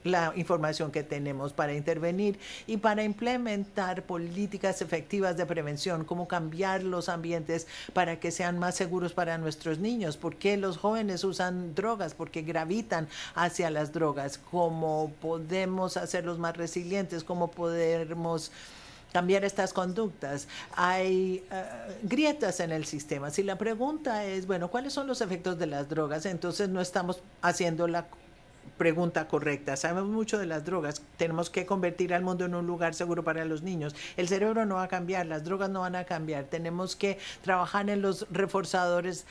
la información que tenemos para intervenir y para implementar políticas efectivas de prevención? ¿Cómo cambiar los ambientes para que sean más seguros para nuestros niños? ¿Por qué los jóvenes usan drogas? ¿Por qué gravitan hacia las drogas? ¿Cómo podemos hacerlos más resilientes? ¿Cómo podemos cambiar estas conductas? Hay grietas en el sistema. Si la pregunta es, bueno, ¿cuáles son los efectos de las drogas? Entonces no estamos haciendo la pregunta correcta. Sabemos mucho de las drogas. Tenemos que convertir al mundo en un lugar seguro para los niños. El cerebro no va a cambiar, las drogas no van a cambiar. Tenemos que trabajar en los reforzadores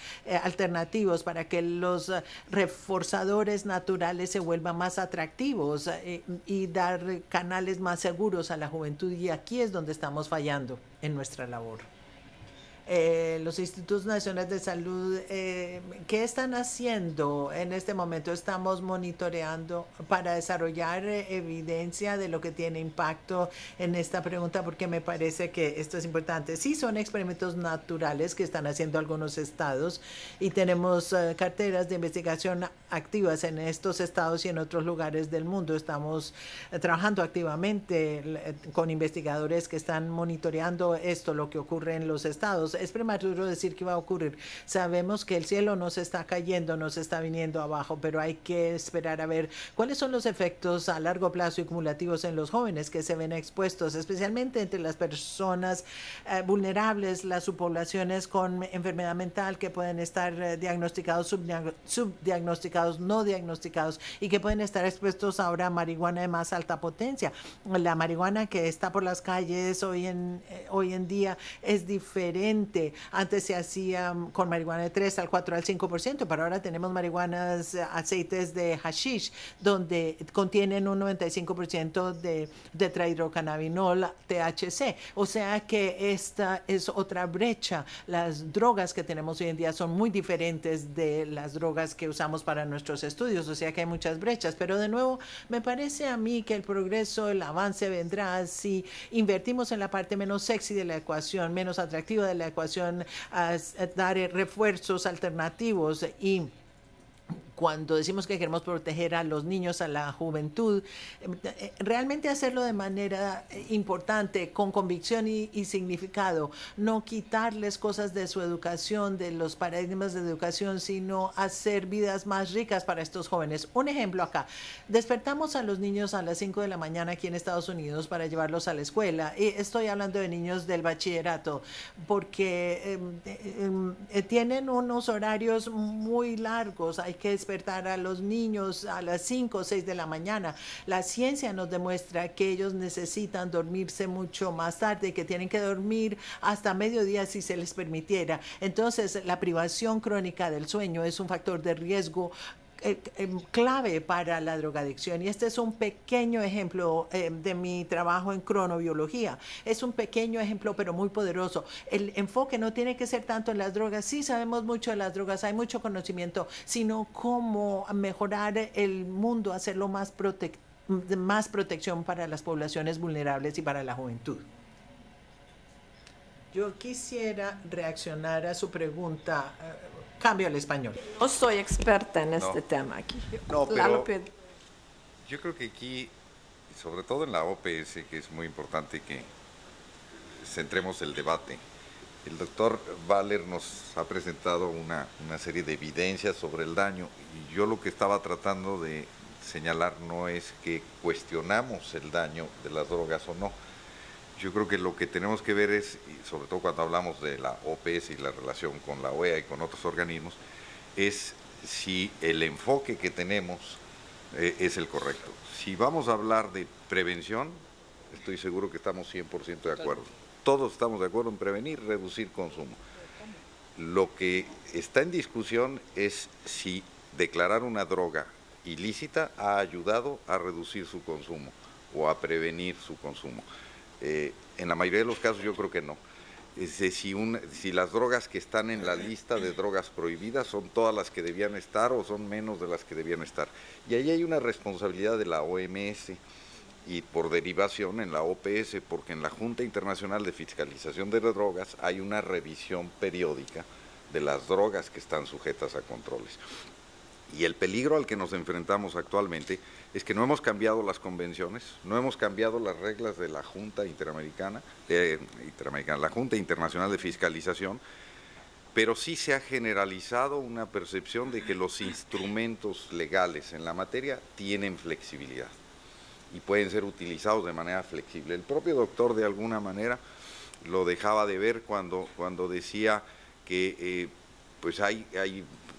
alternativos para que los reforzadores naturales se vuelvan más atractivos y dar canales más seguros a la juventud. Y aquí es donde estamos fallando en nuestra labor. Los Institutos Nacionales de Salud, ¿qué están haciendo en este momento? Estamos monitoreando para desarrollar evidencia de lo que tiene impacto en esta pregunta, porque me parece que esto es importante. Sí, son experimentos naturales que están haciendo algunos estados y tenemos carteras de investigación activas en estos estados y en otros lugares del mundo. Estamos trabajando activamente con investigadores que están monitoreando esto, lo que ocurre en los estados. Es prematuro decir qué va a ocurrir. Sabemos que el cielo nos está cayendo, nos está viniendo abajo, pero hay que esperar a ver cuáles son los efectos a largo plazo y cumulativos en los jóvenes que se ven expuestos, especialmente entre las personas vulnerables, las subpoblaciones con enfermedad mental que pueden estar diagnosticados, subdiagnosticados, no diagnosticados y que pueden estar expuestos ahora a marihuana de más alta potencia. La marihuana que está por las calles hoy en día es diferente. Antes se hacía con marihuana de 3 al 4 al 5%, pero ahora tenemos marihuanas, aceites de hashish, donde contienen un 95% de tetrahidrocannabinol, THC. O sea que esta es otra brecha. Las drogas que tenemos hoy en día son muy diferentes de las drogas que usamos para nuestros estudios, o sea que hay muchas brechas. Pero de nuevo, me parece a mí que el progreso, el avance vendrá si invertimos en la parte menos sexy de la ecuación, menos atractiva de la ecuación, a dar refuerzos alternativos. Y cuando decimos que queremos proteger a los niños, a la juventud, realmente hacerlo de manera importante, con convicción y significado, no quitarles cosas de su educación, de los paradigmas de educación, sino hacer vidas más ricas para estos jóvenes. Un ejemplo acá, despertamos a los niños a las 5 de la mañana aquí en Estados Unidos para llevarlos a la escuela, y estoy hablando de niños del bachillerato, porque tienen unos horarios muy largos, hay que despertar a los niños a las 5 o 6 de la mañana. La ciencia nos demuestra que ellos necesitan dormirse mucho más tarde, que tienen que dormir hasta mediodía si se les permitiera. Entonces, la privación crónica del sueño es un factor de riesgo clave para la drogadicción, y este es un pequeño ejemplo de mi trabajo en cronobiología. Es un pequeño ejemplo pero muy poderoso. El enfoque no tiene que ser tanto en las drogas, sí sabemos mucho de las drogas, hay mucho conocimiento, sino cómo mejorar el mundo, hacerlo más protección para las poblaciones vulnerables y para la juventud. Yo quisiera reaccionar a su pregunta. Cambio al español. No soy experta en este tema aquí. No, pero yo creo que aquí, sobre todo en la OPS, que es muy importante que centremos el debate. El doctor Valer nos ha presentado una serie de evidencias sobre el daño, y yo lo que estaba tratando de señalar no es que cuestionamos el daño de las drogas o no. Yo creo que lo que tenemos que ver es, y sobre todo cuando hablamos de la OPS y la relación con la OEA y con otros organismos, es si el enfoque que tenemos es el correcto. Si vamos a hablar de prevención, estoy seguro que estamos 100% de acuerdo. Todos estamos de acuerdo en prevenir, reducir consumo. Lo que está en discusión es si declarar una droga ilícita ha ayudado a reducir su consumo o a prevenir su consumo. En la mayoría de los casos yo creo que no. Si las drogas que están en la lista de drogas prohibidas son todas las que debían estar o son menos de las que debían estar. Y ahí hay una responsabilidad de la OMS y por derivación en la OPS, porque en la Junta Internacional de Fiscalización de Drogas hay una revisión periódica de las drogas que están sujetas a controles. Y el peligro al que nos enfrentamos actualmente es que no hemos cambiado las convenciones, no hemos cambiado las reglas de la Junta Interamericana, la Junta Internacional de Fiscalización, pero sí se ha generalizado una percepción de que los instrumentos legales en la materia tienen flexibilidad y pueden ser utilizados de manera flexible. El propio doctor de alguna manera lo dejaba de ver cuando decía que pues hay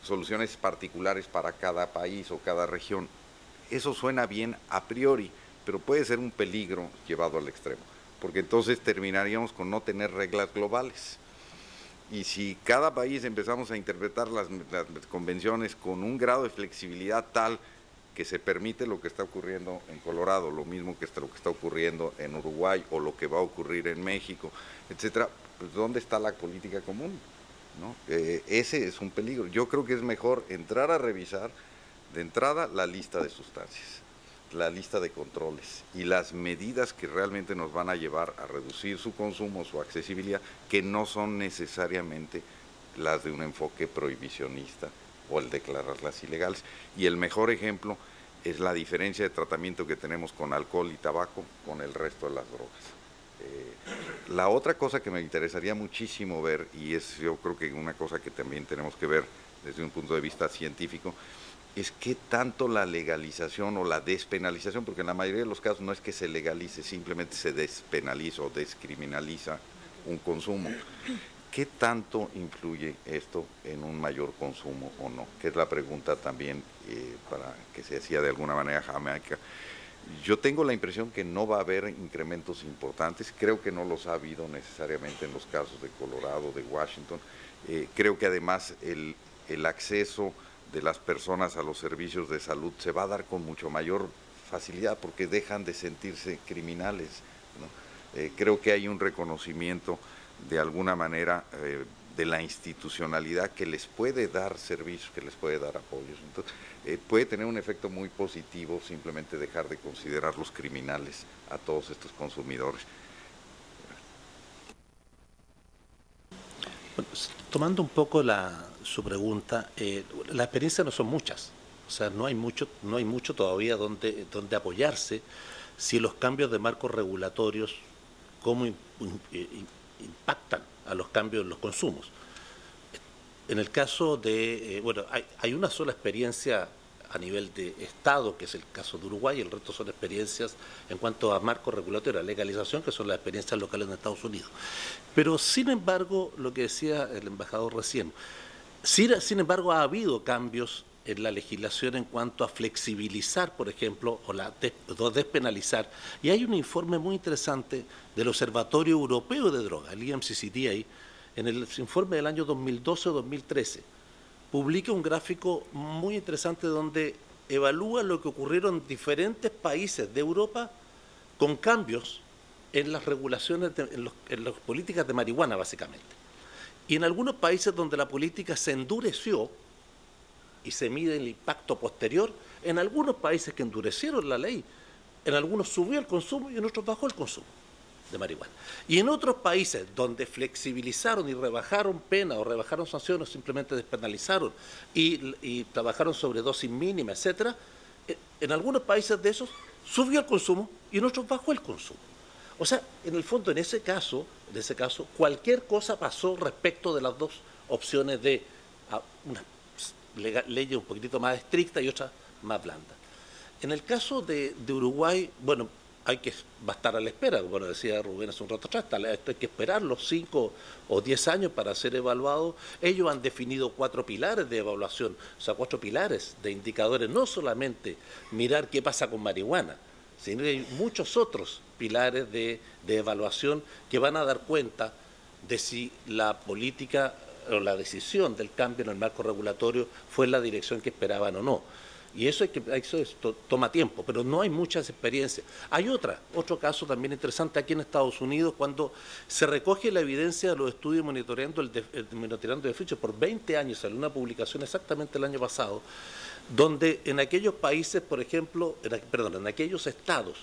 soluciones particulares para cada país o cada región. Eso suena bien a priori, pero puede ser un peligro llevado al extremo, porque entonces terminaríamos con no tener reglas globales. Y si cada país empezamos a interpretar las convenciones con un grado de flexibilidad tal que se permite lo que está ocurriendo en Colorado, lo mismo que lo que está ocurriendo en Uruguay o lo que va a ocurrir en México, etcétera, pues ¿dónde está la política común? ¿No? Ese es un peligro. Yo creo que es mejor entrar a revisar de entrada la lista de sustancias, la lista de controles y las medidas que realmente nos van a llevar a reducir su consumo, su accesibilidad, que no son necesariamente las de un enfoque prohibicionista o el declararlas ilegales. Y el mejor ejemplo es la diferencia de tratamiento que tenemos con alcohol y tabaco con el resto de las drogas. La otra cosa que me interesaría muchísimo ver, y es yo creo que una cosa que también tenemos que ver desde un punto de vista científico, es qué tanto la legalización o la despenalización, porque en la mayoría de los casos no es que se legalice, simplemente se despenaliza o descriminaliza un consumo. ¿Qué tanto influye esto en un mayor consumo o no? Que es la pregunta también para que se hacía de alguna manera Jamaica. Yo tengo la impresión que no va a haber incrementos importantes, creo que no los ha habido necesariamente en los casos de Colorado, de Washington. Creo que además el acceso de las personas a los servicios de salud se va a dar con mucho mayor facilidad porque dejan de sentirse criminales, ¿no? Creo que hay un reconocimiento de alguna manera de la institucionalidad que les puede dar servicios, que les puede dar apoyos. Entonces, puede tener un efecto muy positivo simplemente dejar de considerarlos criminales a todos estos consumidores. Bueno, tomando un poco su pregunta, las experiencias no son muchas, o sea, no hay mucho todavía donde apoyarse si los cambios de marcos regulatorios, cómo impactan a los cambios en los consumos. En el caso de, hay una sola experiencia a nivel de Estado, que es el caso de Uruguay, y el resto son experiencias en cuanto a marcos regulatorios, a legalización, que son las experiencias locales en Estados Unidos. Pero, sin embargo, lo que decía el embajador recién, sin embargo, ha habido cambios en la legislación en cuanto a flexibilizar, por ejemplo, o despenalizar. Y hay un informe muy interesante del Observatorio Europeo de Drogas, el IMCCDA, en el informe del año 2012-2013, publica un gráfico muy interesante donde evalúa lo que ocurrieron en diferentes países de Europa con cambios en las regulaciones, en las políticas de marihuana, básicamente. Y en algunos países donde la política se endureció, y se mide el impacto posterior, en algunos países que endurecieron la ley, en algunos subió el consumo y en otros bajó el consumo de marihuana. Y en otros países donde flexibilizaron y rebajaron penas o rebajaron sanciones o simplemente despenalizaron y trabajaron sobre dosis mínimas, etcétera, en algunos países de esos subió el consumo y en otros bajó el consumo. O sea, en el fondo, en ese caso, cualquier cosa pasó respecto de las dos opciones de una leyes un poquitito más estrictas y otras más blandas. En el caso de Uruguay, bueno, va a estar a la espera, como decía Rubén hace un rato atrás, hay que esperar los 5 o 10 años para ser evaluado. Ellos han definido 4 pilares de evaluación, o sea, 4 pilares de indicadores, no solamente mirar qué pasa con marihuana, sino que hay muchos otros pilares de evaluación que van a dar cuenta de si la política o la decisión del cambio en el marco regulatorio fue en la dirección que esperaban o no. Y eso toma tiempo, pero no hay muchas experiencias. Hay otro caso también interesante aquí en Estados Unidos, cuando se recoge la evidencia de los estudios monitoreando el deficio por 20 años, salió una publicación exactamente el año pasado, donde en aquellos países, por ejemplo, en aquellos estados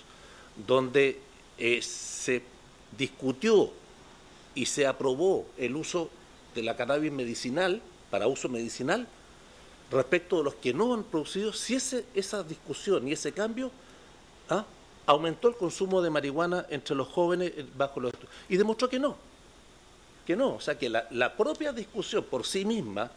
donde se discutió y se aprobó el uso de la cannabis medicinal, para uso medicinal, respecto de los que no han producido, si esa discusión y ese cambio aumentó el consumo de marihuana entre los jóvenes bajo los estudios. Y demostró que no. O sea que la propia discusión por sí misma,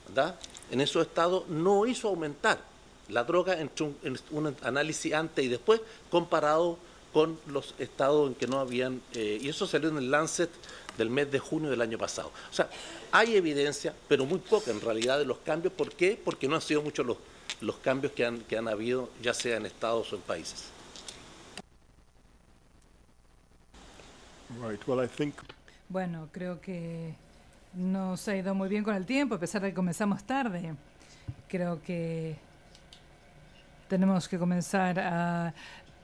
¿verdad?, en esos estados no hizo aumentar la droga entre un análisis antes y después comparado con los estados en que no habían, y eso salió en el Lancet del mes de junio del año pasado. O sea, hay evidencia, pero muy poca en realidad, de los cambios. ¿Por qué? Porque no han sido muchos los cambios que han habido, ya sea en estados o en países. Right. Well, I think... Bueno, creo que nos ha ido muy bien con el tiempo, a pesar de que comenzamos tarde. Creo que tenemos que comenzar a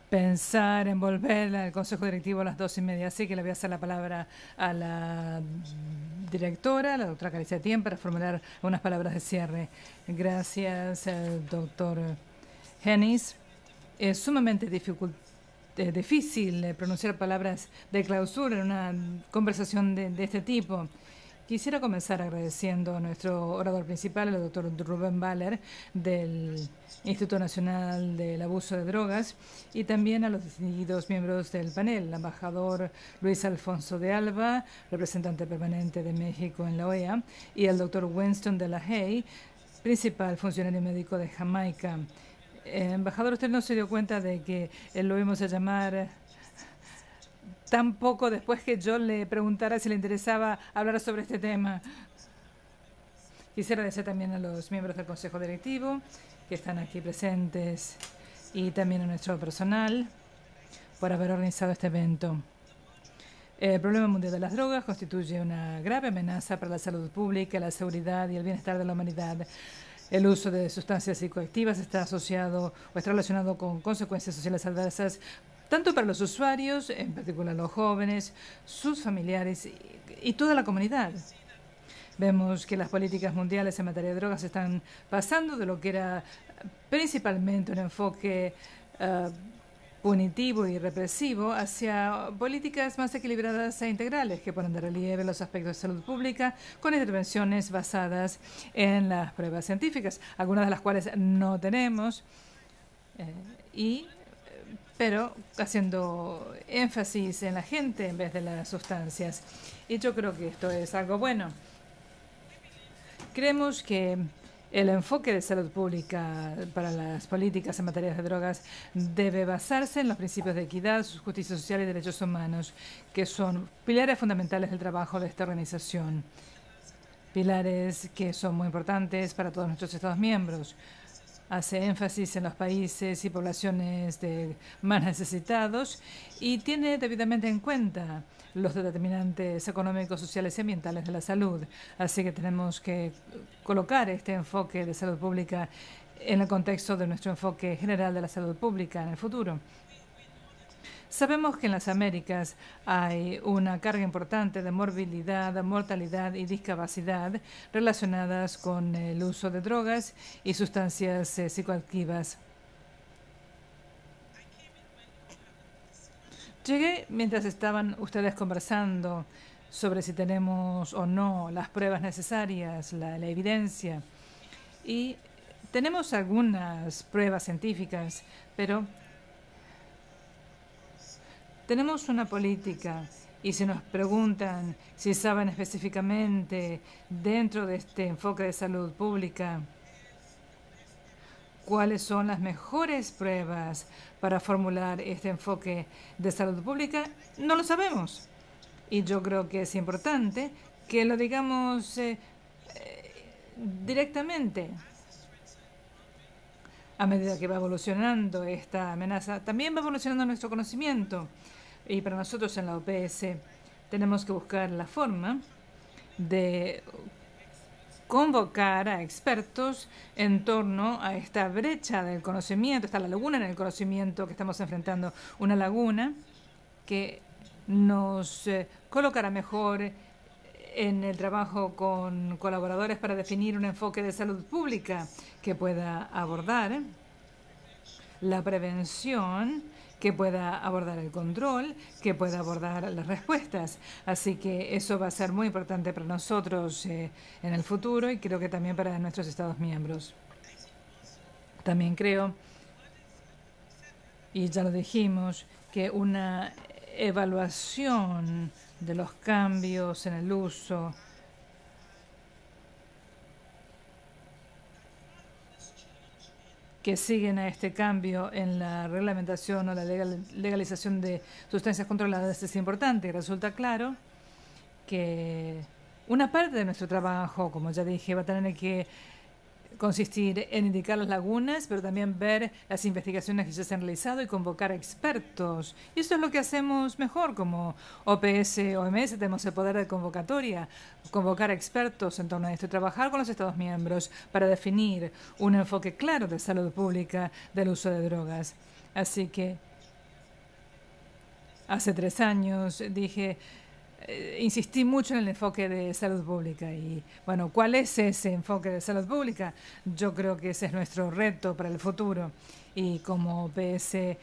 pensar en volver al Consejo Directivo a las 2:30. Así que le voy a hacer la palabra a la directora, la doctora Caricia Tien, para formular unas palabras de cierre. Gracias, doctor Hennis. Es sumamente difícil pronunciar palabras de clausura en una conversación de este tipo. Quisiera comenzar agradeciendo a nuestro orador principal, el doctor Rubén Baller, del Instituto Nacional del Abuso de Drogas, y también a los distinguidos miembros del panel, el embajador Luis Alfonso de Alba, representante permanente de México en la OEA, y el doctor Winston de la Haye, principal funcionario médico de Jamaica. Embajador, usted no se dio cuenta de que lo íbamos a llamar tan poco después que yo le preguntara si le interesaba hablar sobre este tema. Quisiera agradecer también a los miembros del Consejo Directivo que están aquí presentes y también a nuestro personal por haber organizado este evento. El problema mundial de las drogas constituye una grave amenaza para la salud pública, la seguridad y el bienestar de la humanidad. El uso de sustancias psicoactivas está asociado o está relacionado con consecuencias sociales adversas tanto para los usuarios, en particular los jóvenes, sus familiares y toda la comunidad. Vemos que las políticas mundiales en materia de drogas están pasando de lo que era principalmente un enfoque punitivo y represivo hacia políticas más equilibradas e integrales que ponen de relieve los aspectos de salud pública con intervenciones basadas en las pruebas científicas, algunas de las cuales no tenemos, pero haciendo énfasis en la gente en vez de las sustancias. Y yo creo que esto es algo bueno. Creemos que el enfoque de salud pública para las políticas en materia de drogas debe basarse en los principios de equidad, justicia social y derechos humanos, que son pilares fundamentales del trabajo de esta organización. Pilares que son muy importantes para todos nuestros Estados miembros. Hace énfasis en los países y poblaciones más necesitados y tiene debidamente en cuenta los determinantes económicos, sociales y ambientales de la salud. Así que tenemos que colocar este enfoque de salud pública en el contexto de nuestro enfoque general de la salud pública en el futuro. Sabemos que en las Américas hay una carga importante de morbilidad, mortalidad y discapacidad relacionadas con el uso de drogas y sustancias psicoactivas. Llegué mientras estaban ustedes conversando sobre si tenemos o no las pruebas necesarias, la evidencia. Y tenemos algunas pruebas científicas, pero tenemos una política, y si nos preguntan si saben específicamente dentro de este enfoque de salud pública cuáles son las mejores pruebas para formular este enfoque de salud pública, no lo sabemos. Y yo creo que es importante que lo digamos directamente. A medida que va evolucionando esta amenaza, también va evolucionando nuestro conocimiento. Y para nosotros en la OPS tenemos que buscar la forma de convocar a expertos en torno a esta brecha del conocimiento, esta laguna en el conocimiento que estamos enfrentando, una laguna que nos colocará mejor en el trabajo con colaboradores para definir un enfoque de salud pública que pueda abordar la prevención que pueda abordar el control, que pueda abordar las respuestas. Así que eso va a ser muy importante para nosotros en el futuro y creo que también para nuestros Estados miembros. También creo, y ya lo dijimos, que una evaluación de los cambios en el uso que siguen a este cambio en la reglamentación o la legalización de sustancias controladas es importante. Resulta claro que una parte de nuestro trabajo, como ya dije, va a tener que consistir en indicar las lagunas, pero también ver las investigaciones que ya se han realizado y convocar expertos. Y eso es lo que hacemos mejor como OPS, OMS, tenemos el poder de convocatoria, convocar expertos en torno a esto y trabajar con los Estados miembros para definir un enfoque claro de salud pública del uso de drogas. Así que hace 3 años dije, insistí mucho en el enfoque de salud pública y, bueno, ¿cuál es ese enfoque de salud pública? Yo creo que ese es nuestro reto para el futuro y como OPS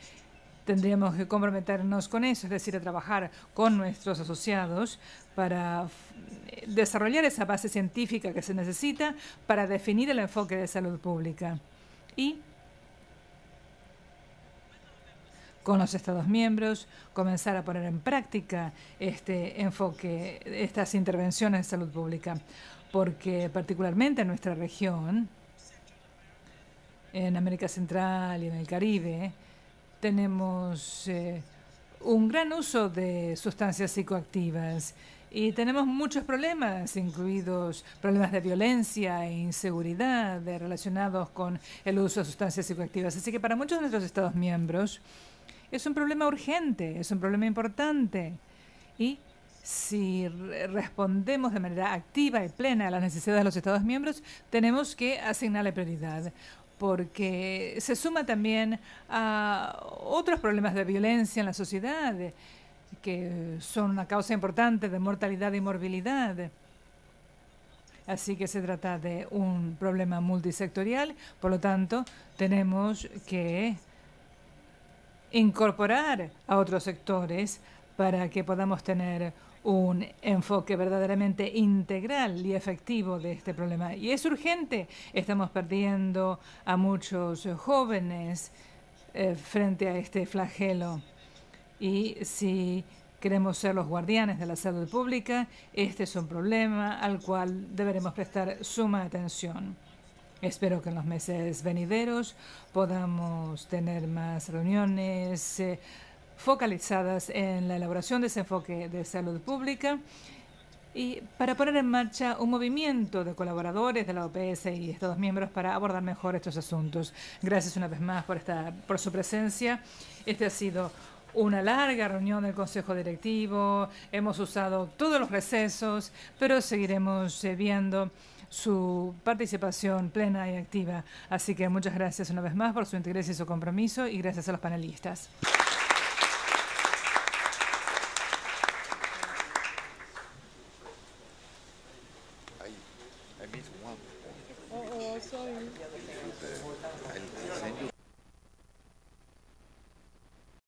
tendríamos que comprometernos con eso, es decir, a trabajar con nuestros asociados para desarrollar esa base científica que se necesita para definir el enfoque de salud pública y con los Estados miembros, comenzar a poner en práctica este enfoque, estas intervenciones de salud pública, porque particularmente en nuestra región, en América Central y en el Caribe, tenemos un gran uso de sustancias psicoactivas y tenemos muchos problemas, incluidos problemas de violencia e inseguridad relacionados con el uso de sustancias psicoactivas. Así que para muchos de nuestros Estados miembros, es un problema urgente, es un problema importante. Y si respondemos de manera activa y plena a las necesidades de los Estados miembros, tenemos que asignarle prioridad, porque se suma también a otros problemas de violencia en la sociedad, que son una causa importante de mortalidad y morbilidad. Así que se trata de un problema multisectorial, por lo tanto, tenemos que incorporar a otros sectores para que podamos tener un enfoque verdaderamente integral y efectivo de este problema. Y es urgente. Estamos perdiendo a muchos jóvenes frente a este flagelo. Y si queremos ser los guardianes de la salud pública, este es un problema al cual deberemos prestar suma atención. Espero que en los meses venideros podamos tener más reuniones focalizadas en la elaboración de ese enfoque de salud pública y para poner en marcha un movimiento de colaboradores de la OPS y Estados miembros para abordar mejor estos asuntos. Gracias una vez más por su presencia. Este ha sido una larga reunión del Consejo Directivo. Hemos usado todos los recesos, pero seguiremos viendo su participación plena y activa. Así que muchas gracias una vez más por su interés y su compromiso y gracias a los panelistas. I missed one. Oh, sorry.